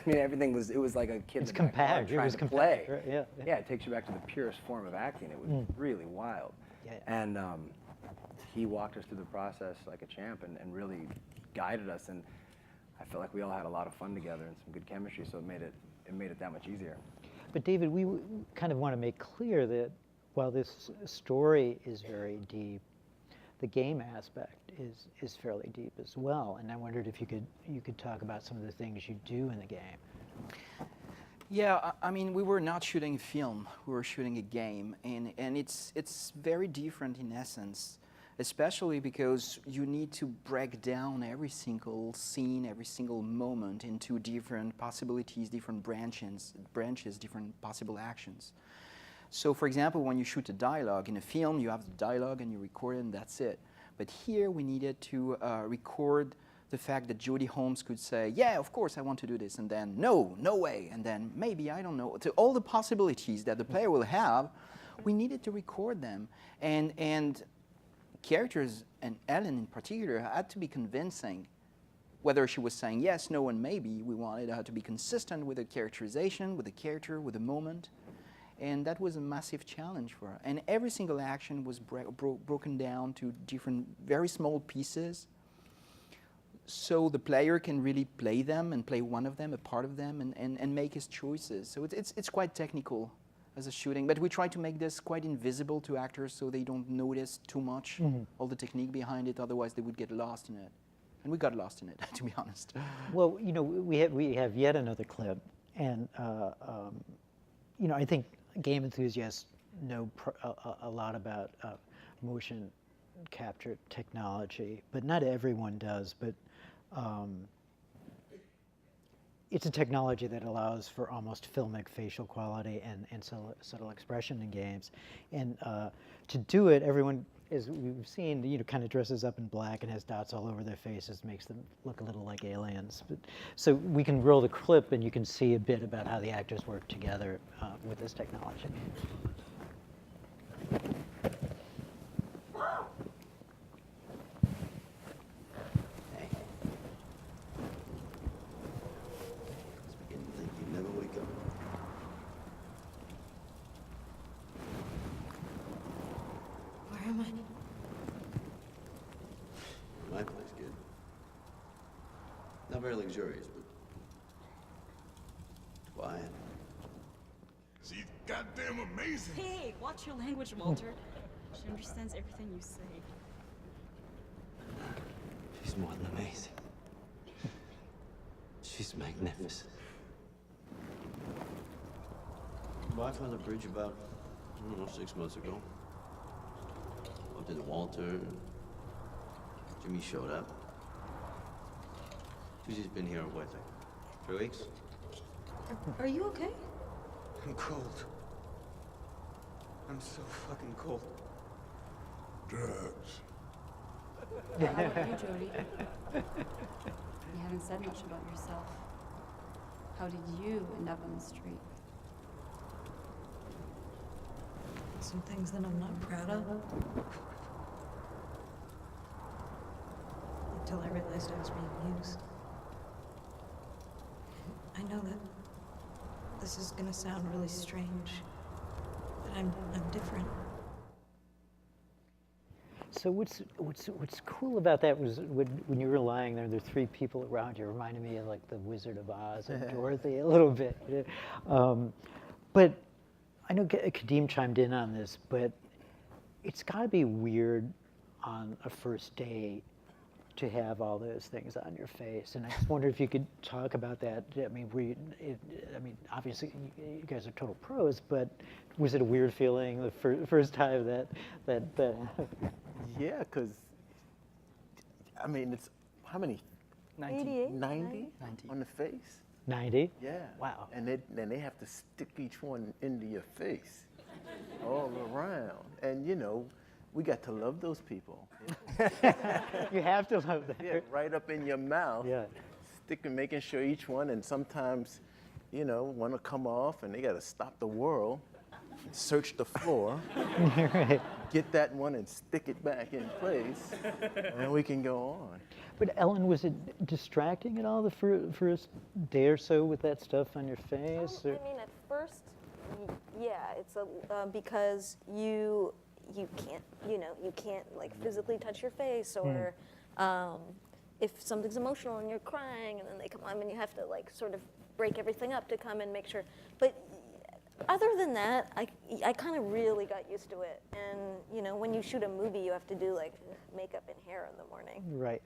mean, everything it was like a kid it's in the backyard compact. It trying was to compact. play. Right? Yeah. It takes you back to the purest form of acting. It was really wild. Yeah. And he walked us through the process like a champ and really guided us. And I felt like we all had a lot of fun together and some good chemistry, so it made it that much easier. But David, we kind of want to make clear that while this story is very deep, the game aspect is fairly deep as well. And I wondered if you could talk about some of the things you do in the game. Yeah, I mean, we were not shooting a film, we were shooting a game, and it's very different in essence, especially because you need to break down every single scene, every single moment into different possibilities, different branches, different possible actions. So for example, when you shoot a dialogue in a film, you have the dialogue and you record it and that's it. But here we needed to record the fact that Jodie Holmes could say, yeah, of course I want to do this, and then no way, and then maybe, I don't know. To all the possibilities that the player will have, we needed to record them. And characters, and Ellen in particular, had to be convincing. Whether she was saying yes, no, and maybe, we wanted her to be consistent with the characterization, with the character, with the moment. And that was a massive challenge for her. And every single action was broken down to different, very small pieces, so the player can really play them and play one of them, a part of them, and make his choices. So it's quite technical as a shooting, but we try to make this quite invisible to actors so they don't notice too much all the technique behind it, otherwise they would get lost in it. And we got lost in it, to be honest. Well, you know, we have yet another clip, and you know, I think game enthusiasts know a lot about motion capture technology, but not everyone does. But it's a technology that allows for almost filmic facial quality and subtle expression in games. And to do it, everyone, as we've seen, you know, kind of dresses up in black and has dots all over their faces, makes them look a little like aliens. But, so we can roll the clip and you can see a bit about how the actors work together with this technology. My place, kid. Not very luxurious, but quiet. She's goddamn amazing. Hey, watch your language, Walter. She understands everything you say. She's more than amazing. She's magnificent. Wife on the bridge about, I don't know, 6 months ago. Bumped into Walter. Jimmy showed up. Susie's been here, what, like 3 weeks? Are you okay? I'm cold. I'm so fucking cold. Drugs. How about you, Jodie? You haven't said much about yourself. How did you end up on the street? Some things that I'm not proud of. Until I realized I was being used. I know that this is gonna sound really strange, but I'm different. So what's cool about that was when you were lying there, there were 3 people around you. It reminded me of like the Wizard of Oz and Dorothy a little bit. But I know Kadeem chimed in on this, but it's got to be weird on a first date to have all those things on your face. And I just wonder if you could talk about that. I mean, obviously you guys are total pros, but was it a weird feeling the first time that Yeah, because, I mean, it's, how many? 88? 90 on the face? 90? Yeah. Wow. And then they have to stick each one into your face all around. And, you know, we got to love those people. You have to love them. Yeah, right up in your mouth. Yeah. Sticking, making sure each one, and sometimes, you know, one will come off and they got to stop the world, search the floor, Right. get that one and stick it back in place, and then we can go on. But Ellen, was it distracting at all the first day or so with that stuff on your face? I mean, at first, yeah, it's because you can't, you know, you can't like physically touch your face, or if something's emotional and you're crying, and then they come on, and you have to like sort of break everything up to come and make sure. But other than that, I kind of really got used to it. And you know, when you shoot a movie, you have to do like makeup and hair in the morning. Right.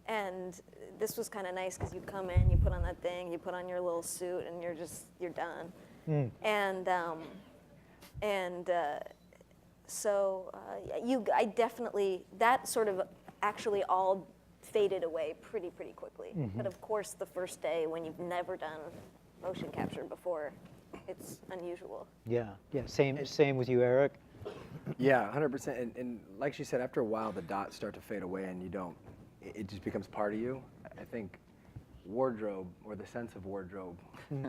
And this was kind of nice because you come in, you put on that thing, you put on your little suit, and you're done. Mm. So I definitely, that sort of actually all faded away pretty quickly. Mm-hmm. But of course, the first day when you've never done motion capture before, it's unusual. Yeah. Same with you, Eric. Yeah, 100%. And like she said, after a while, the dots start to fade away, and it just becomes part of you. I think wardrobe, or the sense of wardrobe,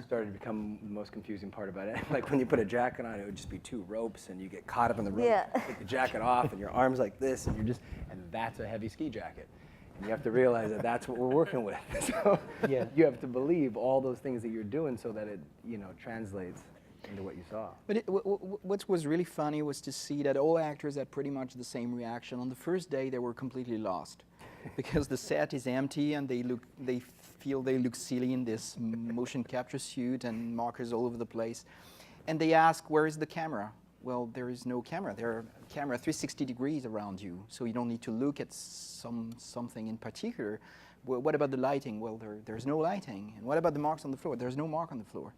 started to become the most confusing part about it. Like when you put a jacket on, it would just be 2 ropes, and you get caught up in the rope. Yeah. Take the jacket off, and your arms like this, and that's a heavy ski jacket. And you have to realize that that's what we're working with. So you have to believe all those things that you're doing so that it, translates into what you saw. But what was really funny was to see that all actors had pretty much the same reaction. On the first day, they were completely lost because the set is empty and they feel they look silly in this motion capture suit and markers all over the place. And they ask, where is the camera? Well, there is no camera. There are camera 360 degrees around you, so you don't need to look at something in particular. Well, what about the lighting? Well, there's no lighting. And what about the marks on the floor? There's no mark on the floor.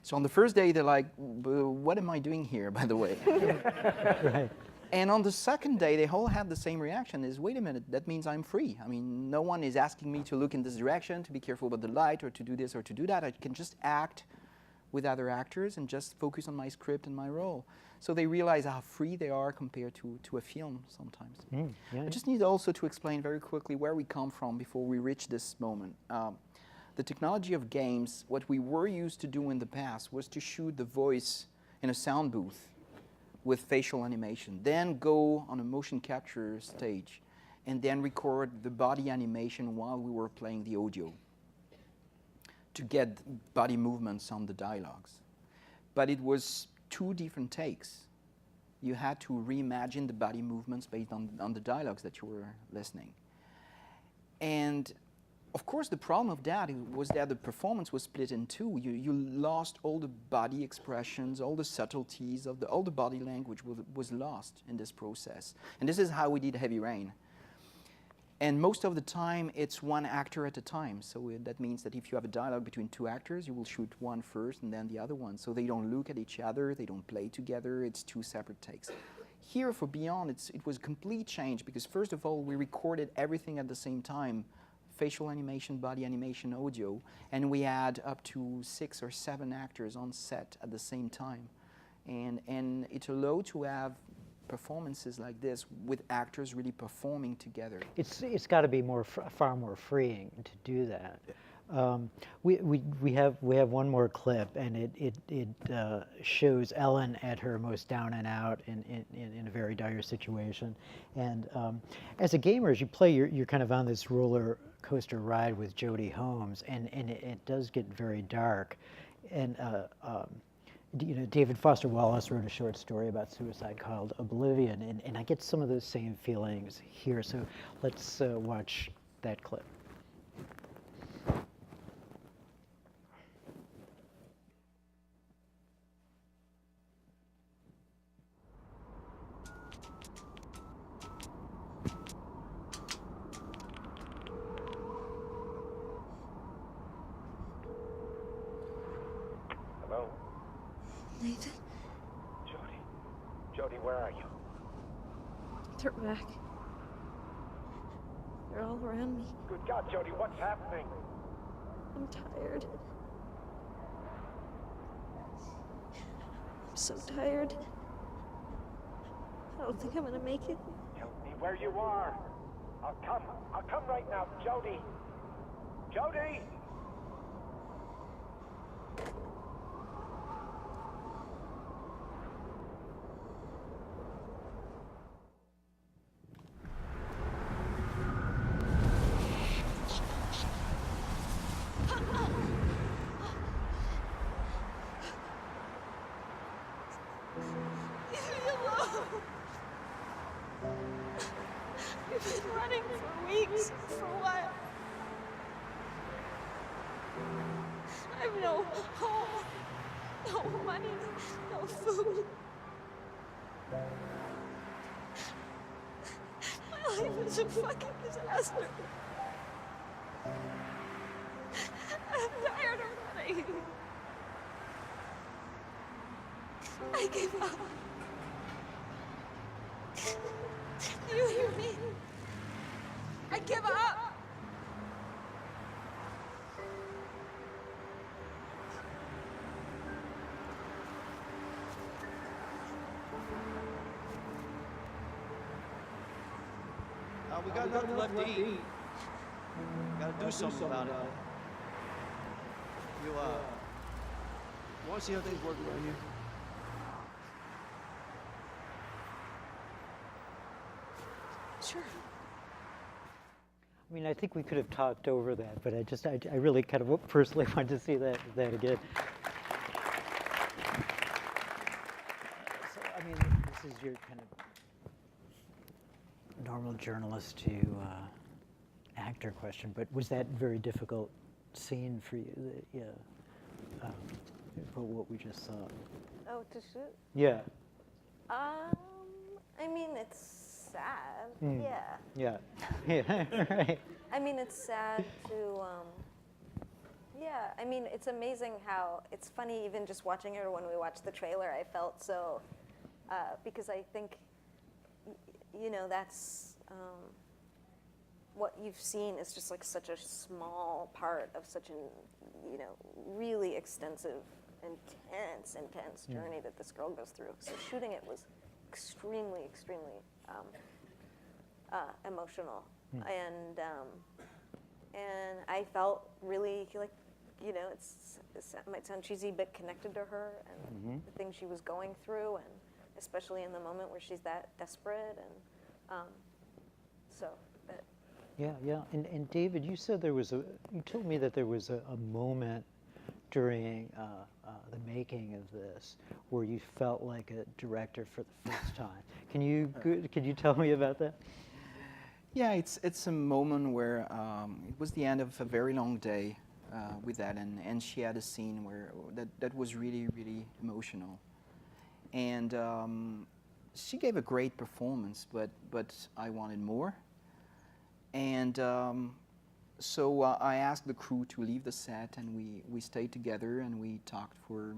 So on the first day, they're like, what am I doing here, by the way? Right. And on the second day, they all had the same reaction, is, wait a minute, that means I'm free. I mean, no one is asking me to look in this direction, to be careful about the light, or to do this or to do that. I can just act with other actors and just focus on my script and my role. So they realize how free they are compared to a film sometimes. I just need also to explain very quickly where we come from before we reach this moment. The technology of games, what we were used to do in the past was to shoot the voice in a sound booth with facial animation, then go on a motion capture stage, and then record the body animation while we were playing the audio to get body movements on the dialogues. But it was 2 different takes. You had to reimagine the body movements based on the dialogues that you were listening. And of course, the problem of that was that the performance was split in 2. You lost all the body expressions, all the subtleties of all the body language was lost in this process. And this is how we did Heavy Rain. And most of the time, it's 1 actor at a time. So that means that if you have a dialogue between 2 actors, you will shoot one first and then the other one. So they don't look at each other, they don't play together, it's 2 separate takes. Here for Beyond, it was a complete change because first of all, we recorded everything at the same time, facial animation, body animation, audio, and we had up to 6 or 7 actors on set at the same time. And it allowed to have performances like this with actors really performing together. It's got to be far more freeing to do that. We have one more clip, and it shows Ellen at her most down and out in a very dire situation. And as a gamer, as you play, you're kind of on this roller coaster ride with Jodie Holmes, and it does get very dark. And David Foster Wallace wrote a short story about suicide called Oblivion, and I get some of those same feelings here. So let's watch that clip. Hello? Nathan? Jodie, where are you? They're back. They're all around me. Good God, Jodie, what's happening? I'm tired. I'm so tired. I don't think I'm gonna make it. Tell me where you are. I'll come right now, Jodie. Jodie! Leave me alone. We've been running for weeks. For what? I have no home, no money, no food. My life is a fucking disaster. I'm tired of running. I give up. Do you hear me? I give up. We got nothing left to eat. Gotta do something about it. You want to see how things work around here? Sure. I mean, I think we could have talked over that, but I really kind of personally wanted to see that again. So, I mean, this is your kind of normal journalist to actor question, but was that a very difficult scene for you? For what we just saw? Oh, to shoot? Yeah. I mean, it's sad. Mm. Yeah. Yeah. Yeah. Right. I mean, it's sad to, yeah, I mean, it's amazing how, it's funny even just watching it, or when we watched the trailer, I felt so, because I think, you know, that's, what you've seen is just like such a small part of such an, you know, really extensive, intense journey that this girl goes through. So shooting it was extremely emotional, and I felt really like, you know, it might sound cheesy, but connected to her and the things she was going through, and especially in the moment where she's that desperate, and so that. Yeah. And David, you said you told me that there was a moment during the making of this where you felt like a director for the first time. Can you tell me about that? Yeah, it's a moment where it was the end of a very long day with Ellen, and she had a scene where that was really emotional, and she gave a great performance, but I wanted more, and so I asked the crew to leave the set, and we stayed together and we talked for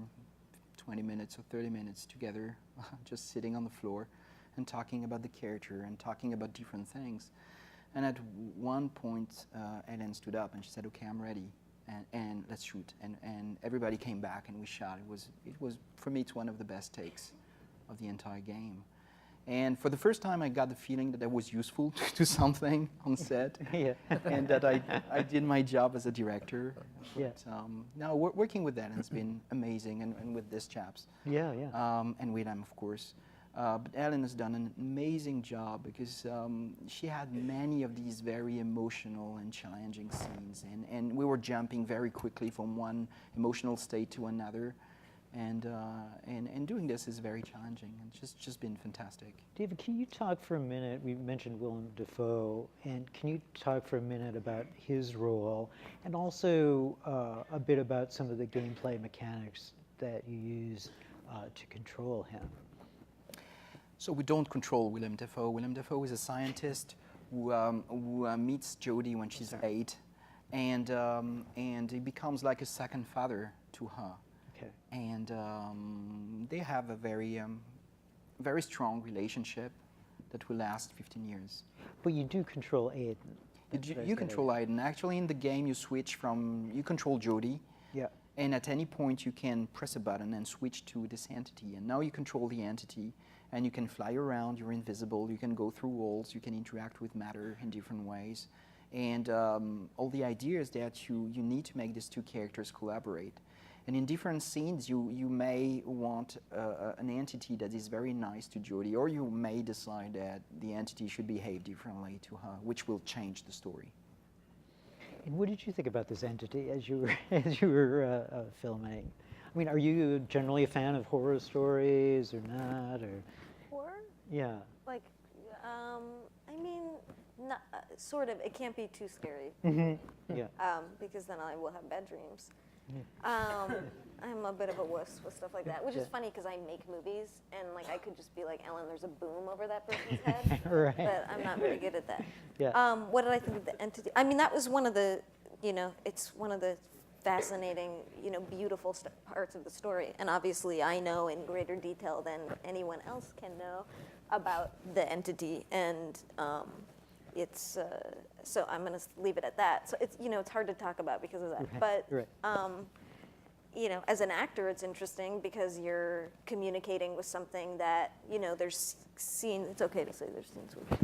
20 minutes or 30 minutes together, just sitting on the floor and talking about the character and talking about different things. And at one point, Ellen stood up and she said, "Okay, I'm ready, and let's shoot." And everybody came back and we shot. It was for me, it's one of the best takes of the entire game. And for the first time, I got the feeling that I was useful to something on set, yeah. And that I did my job as a director. But, no, working with Ellen has been amazing, and with these chaps. Yeah. And with them, of course. But Ellen has done an amazing job because she had many of these very emotional and challenging scenes, and we were jumping very quickly from one emotional state to another. And doing this is very challenging, and just been fantastic. David, can you talk for a minute? We mentioned Willem Dafoe, and can you talk for a minute about his role, and also a bit about some of the gameplay mechanics that you use to control him? So we don't control Willem Dafoe. Willem Dafoe is a scientist who meets Jodie when she's 8, and he becomes like a second father to her. Okay. And they have a very strong relationship that will last 15 years. But you do control Aiden. You control Aiden. Actually, in the game, you switch from, you control Jodie. Yeah. And at any point, you can press a button and switch to this entity. And now you control the entity, and you can fly around, you're invisible, you can go through walls, you can interact with matter in different ways. And all the idea is that you need to make these two characters collaborate. And in different scenes, you may want an entity that is very nice to Jodie, or you may decide that the entity should behave differently to her, which will change the story. And what did you think about this entity as you were filming? I mean, are you generally a fan of horror stories or not? Or horror? Yeah. Like, I mean, not, sort of. It can't be too scary. Yeah. Because then I will have bad dreams. I'm a bit of a wuss with stuff like that, which is funny because I make movies and like I could just be like, Ellen, there's a boom over that person's head, Right. but I'm not very good at that. Yeah. What did I think of the entity? I mean, that was one of the, it's one of the fascinating, beautiful parts of the story, and obviously I know in greater detail than anyone else can know about the entity, and it's so I'm going to leave it at that. So it's it's hard to talk about because of that. But as an actor, it's interesting because you're communicating with something that there's scenes. It's okay to say there's scenes where.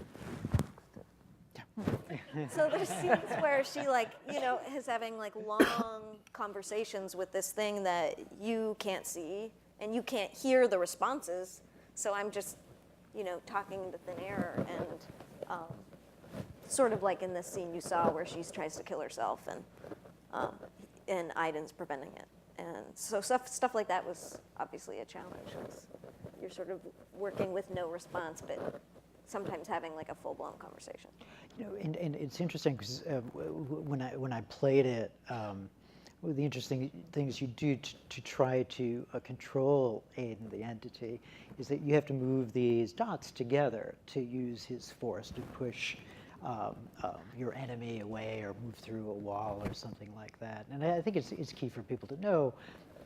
So there's scenes where she is having long conversations with this thing that you can't see and you can't hear the responses. So I'm just talking into thin air and. Sort of like in this scene you saw where she tries to kill herself and Aiden's preventing it. And so stuff like that was obviously a challenge. You're sort of working with no response, but sometimes having like a full-blown conversation. And it's interesting because when I played it, the interesting things you do to try to control Aiden, the entity, is that you have to move these dots together to use his force to push your enemy away or move through a wall or something like that. And I think it's key for people to know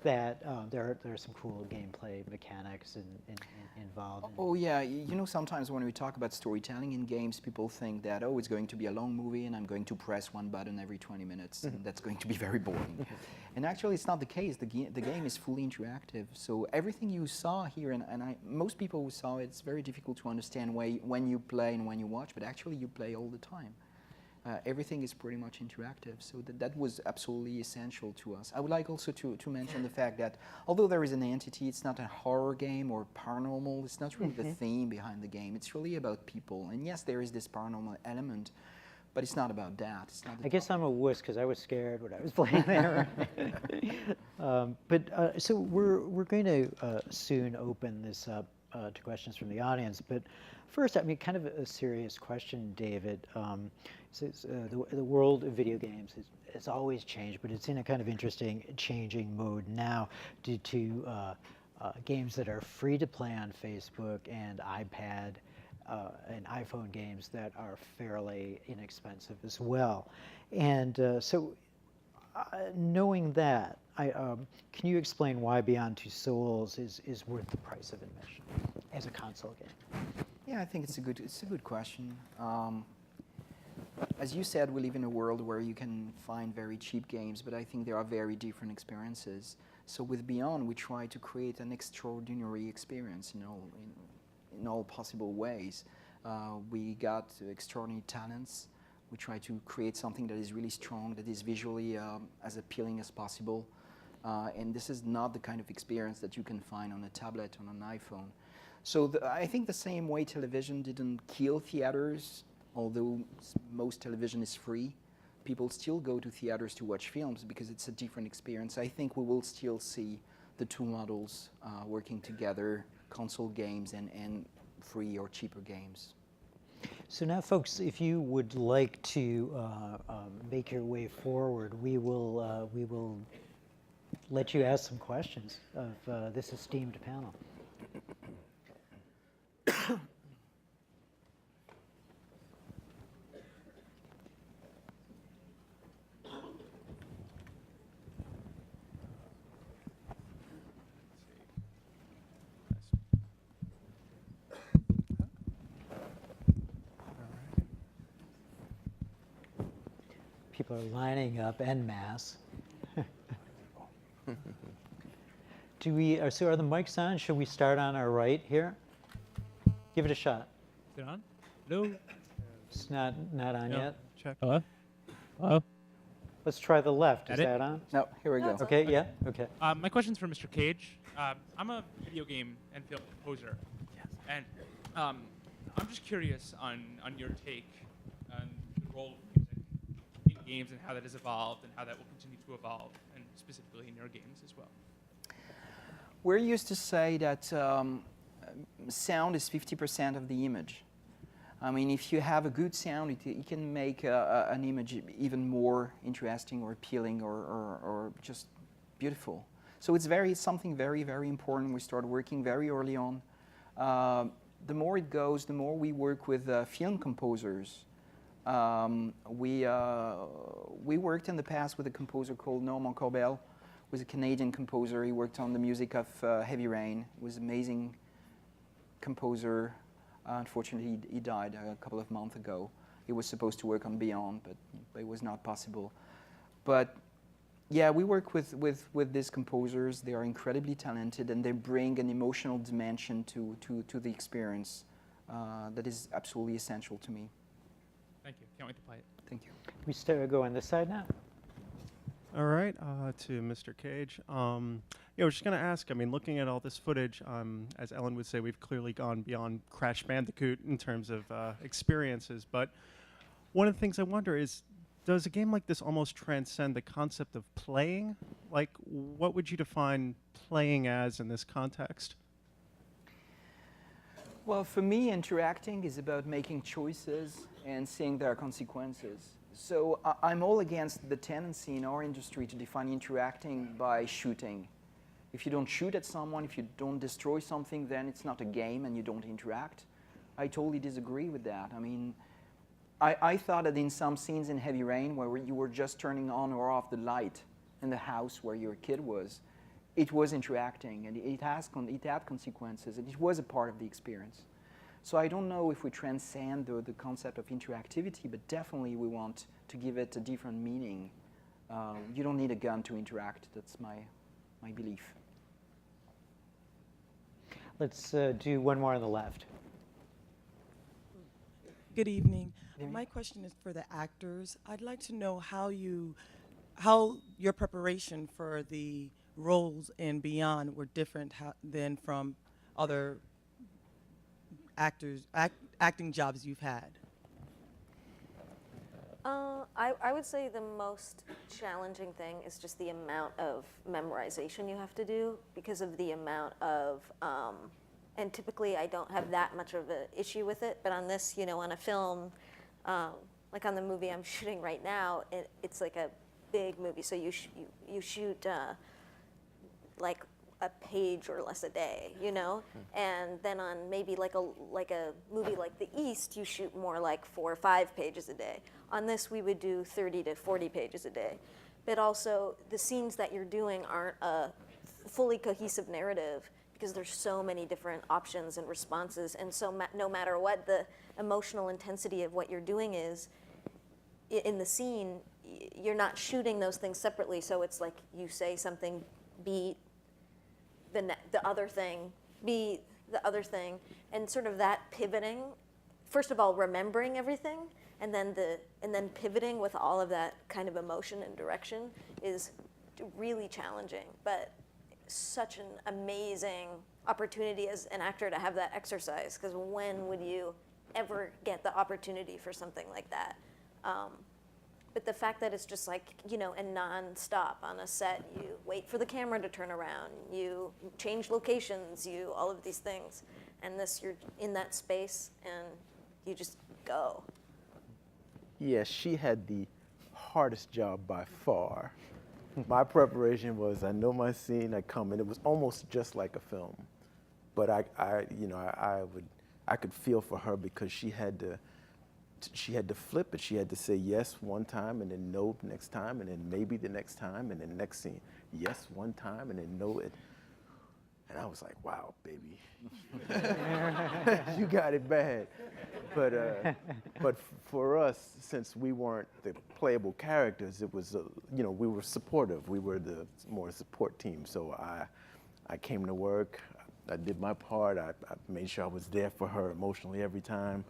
that there are some cool gameplay mechanics involved. Oh yeah, sometimes when we talk about storytelling in games, people think that, it's going to be a long movie and I'm going to press one button every 20 minutes and that's going to be very boring. And actually it's not the case. The game is fully interactive. So everything you saw here, and most people who saw it, it's very difficult to understand when you play and when you watch, but actually you play all the time. Everything is pretty much interactive, so that was absolutely essential to us. I would like also to mention the fact that although there is an entity, it's not a horror game or paranormal, it's not really the theme behind the game, it's really about people. And yes, there is this paranormal element, but it's not about that. It's not I guess I'm a wuss because I was scared when I was playing there. So we're going to soon open this up to questions from the audience, but first, kind of a serious question, David. The world of video games has always changed, but it's in a kind of interesting changing mode now due to games that are free to play on Facebook and iPad and iPhone games that are fairly inexpensive as well. And knowing that, can you explain why Beyond Two Souls is worth the price of admission as a console game? Yeah, I think it's a good question. As you said, we live in a world where you can find very cheap games, but I think there are very different experiences. So with Beyond, we try to create an extraordinary experience in all possible ways. We got extraordinary talents. We try to create something that is really strong, that is visually as appealing as possible. And this is not the kind of experience that you can find on a tablet, on an iPhone. So I think the same way television didn't kill theaters, although most television is free, people still go to theaters to watch films because it's a different experience. I think we will still see the two models working together, console games and free or cheaper games. So now, folks, if you would like to make your way forward, we will let you ask some questions of this esteemed panel. People are lining up en masse. So are the mics on? Should we start on our right here? Give it a shot. Is it on? Hello? It's not on yet. Check. Hello? Hello? Let's try the left. Is that on? No, here we go. Okay, yeah, okay. My question's for Mr. Cage. I'm a video game and film composer. Yes. And I'm just curious on your take on the role of music in games and how that has evolved and how that will continue to evolve, and specifically in your games as well. We're used to say that sound is 50% of the image. I mean, if you have a good sound, it can make an image even more interesting or appealing or just beautiful. So it's something very, very important. We start working very early on. The more it goes, the more we work with film composers. We worked in the past with a composer called Normand Corbel, who was a Canadian composer. He worked on the music of Heavy Rain. He was an amazing composer. Unfortunately, he died a couple of months ago. He was supposed to work on Beyond, but it was not possible. But yeah, we work with these composers. They are incredibly talented, and they bring an emotional dimension to the experience that is absolutely essential to me. Thank you. Can't wait to play it. Thank you. We go on this side now. All right, to Mr. Cage. Yeah, I was just going to ask, I mean, looking at all this footage, as Ellen would say, we've clearly gone beyond Crash Bandicoot in terms of experiences. But one of the things I wonder is, does a game like this almost transcend the concept of playing? Like, what would you define playing as in this context? Well, for me, interacting is about making choices and seeing their consequences. So I'm all against the tendency in our industry to define interacting by shooting. If you don't shoot at someone, if you don't destroy something, then it's not a game and you don't interact. I totally disagree with that. I mean, I thought that in some scenes in Heavy Rain where you were just turning on or off the light in the house where your kid was, it was interacting and it had consequences and it was a part of the experience. So I don't know if we transcend the concept of interactivity, but definitely we want to give it a different meaning. You don't need a gun to interact. That's my belief. Let's do one more on the left. Good evening. My question is for the actors. I'd like to know how your preparation for the roles in Beyond were different than from other acting jobs you've had. I would say the most challenging thing is just the amount of memorization you have to do because of the amount of, and typically I don't have that much of an issue with it, but on this, on a film, like on the movie I'm shooting right now, it's like a big movie, so you shoot like a page or less a day, and then on maybe like a movie like The East, you shoot more like 4 or 5 pages a day. On this, we would do 30 to 40 pages a day. But also, the scenes that you're doing aren't a fully cohesive narrative because there's so many different options and responses, and so no matter what the emotional intensity of what you're doing is, in the scene, you're not shooting those things separately, so it's like you say something, beat, the other thing, be the other thing, and sort of that pivoting, first of all, remembering everything, and then pivoting with all of that kind of emotion and direction is really challenging, but such an amazing opportunity as an actor to have that exercise, because when would you ever get the opportunity for something like that? But the fact that it's just like, and non-stop on a set, you wait for the camera to turn around, you change locations, all of these things. And this, you're in that space and you just go. Yeah, she had the hardest job by far. My preparation was, I know my scene, I come, and it was almost just like a film. But I could feel for her because she had to flip it. She had to say yes one time and then no next time and then maybe the next time and then next scene. Yes one time and then no it. And I was like, wow, baby. You got it bad. But for us, since we weren't the playable characters, it was, we were supportive. We were the more support team. So I came to work. I did my part. I made sure I was there for her emotionally every time,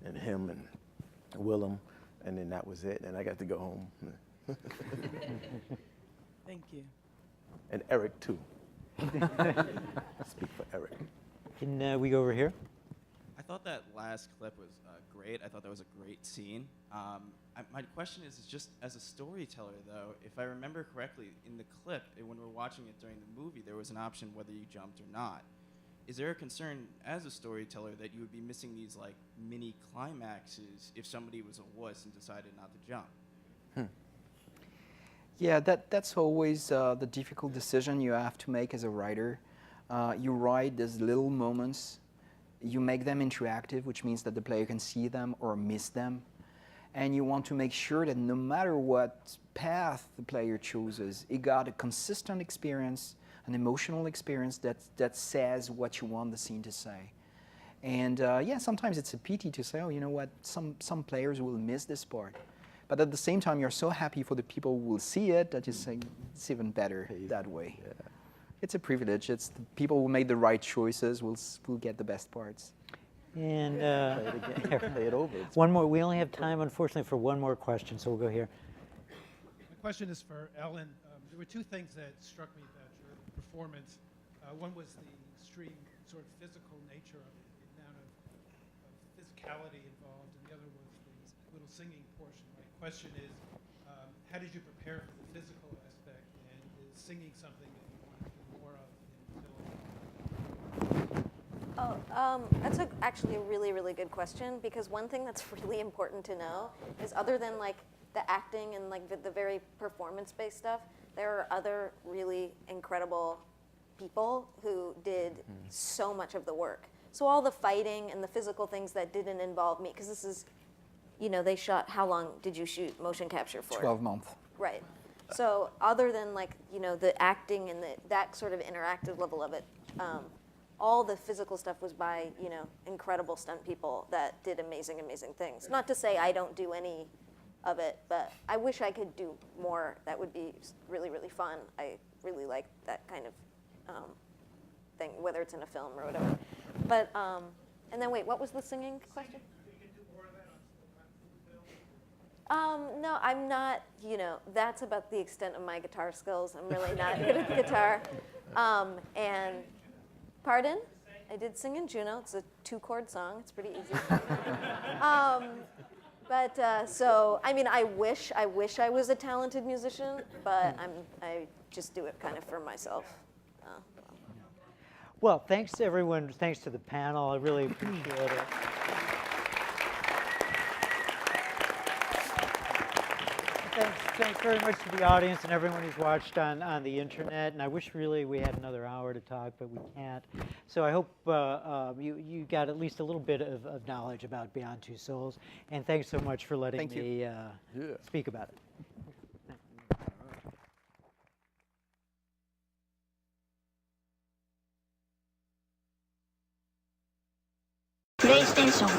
and him and Willem, and then that was it, and I got to go home. Thank you. And Eric, too. Speak for Eric. Can we go over here? I thought that last clip was great. I thought that was a great scene. My question is just as a storyteller, though, if I remember correctly, in the clip, when we were watching it during the movie, there was an option whether you jumped or not. is there a concern as a storyteller that you would be missing these like mini climaxes if somebody was a wuss and decided not to jump? Yeah, that's always the difficult decision you have to make as a writer. You write these little moments, you make them interactive, which means that the player can see them or miss them. And you want to make sure that no matter what path the player chooses, it got a consistent experience, an emotional experience that says what you want the scene to say. And yeah, sometimes it's a pity to say, oh, you know what, some players will miss this part. But at the same time, you're so happy for the people who will see it that you say it's even better that way. Yeah. It's a privilege. It's the people who made the right choices will get the best parts. And play it over. One more. We only have time, unfortunately, for one more question, so we'll go here. My question is for Ellen. There were two things that struck me about your performance. One was the extreme sort of physical nature of it, the amount of physicality involved, and the other was the little singing portion. My question is, how did you prepare for the physical aspect, and is singing something that you want to do more of in film? That's actually a really, really good question, because one thing that's really important to know is other than like the acting and like the very performance-based stuff, there are other really incredible people who did so much of the work. So all the fighting and the physical things that didn't involve me, because this is, you know, they shot, how long did you shoot motion capture for? 12 months. Right. So other than like, you know, the acting and that sort of interactive level of it, all the physical stuff was by, you know, incredible stunt people that did amazing, amazing things. Not to say I don't do any of it, but I wish I could do more. That would be really, really fun. I really like that kind of thing, whether it's in a film or whatever. But, and then wait, what was the singing question? No, I'm not, you know, that's about the extent of my guitar skills. I'm really not good at the guitar. And, pardon? I did sing in Juno. It's a 2-chord song. It's pretty easy. So, I mean, I wish I was a talented musician, but I just do it kind of for myself. Well, thanks to everyone. Thanks to the panel. I really appreciate it. Thanks very much to the audience and everyone who's watched on the internet. And I wish really we had another hour to talk, but we can't. So I hope you got at least a little bit of knowledge about Beyond Two Souls. And thanks so much for letting me speak about it. PlayStation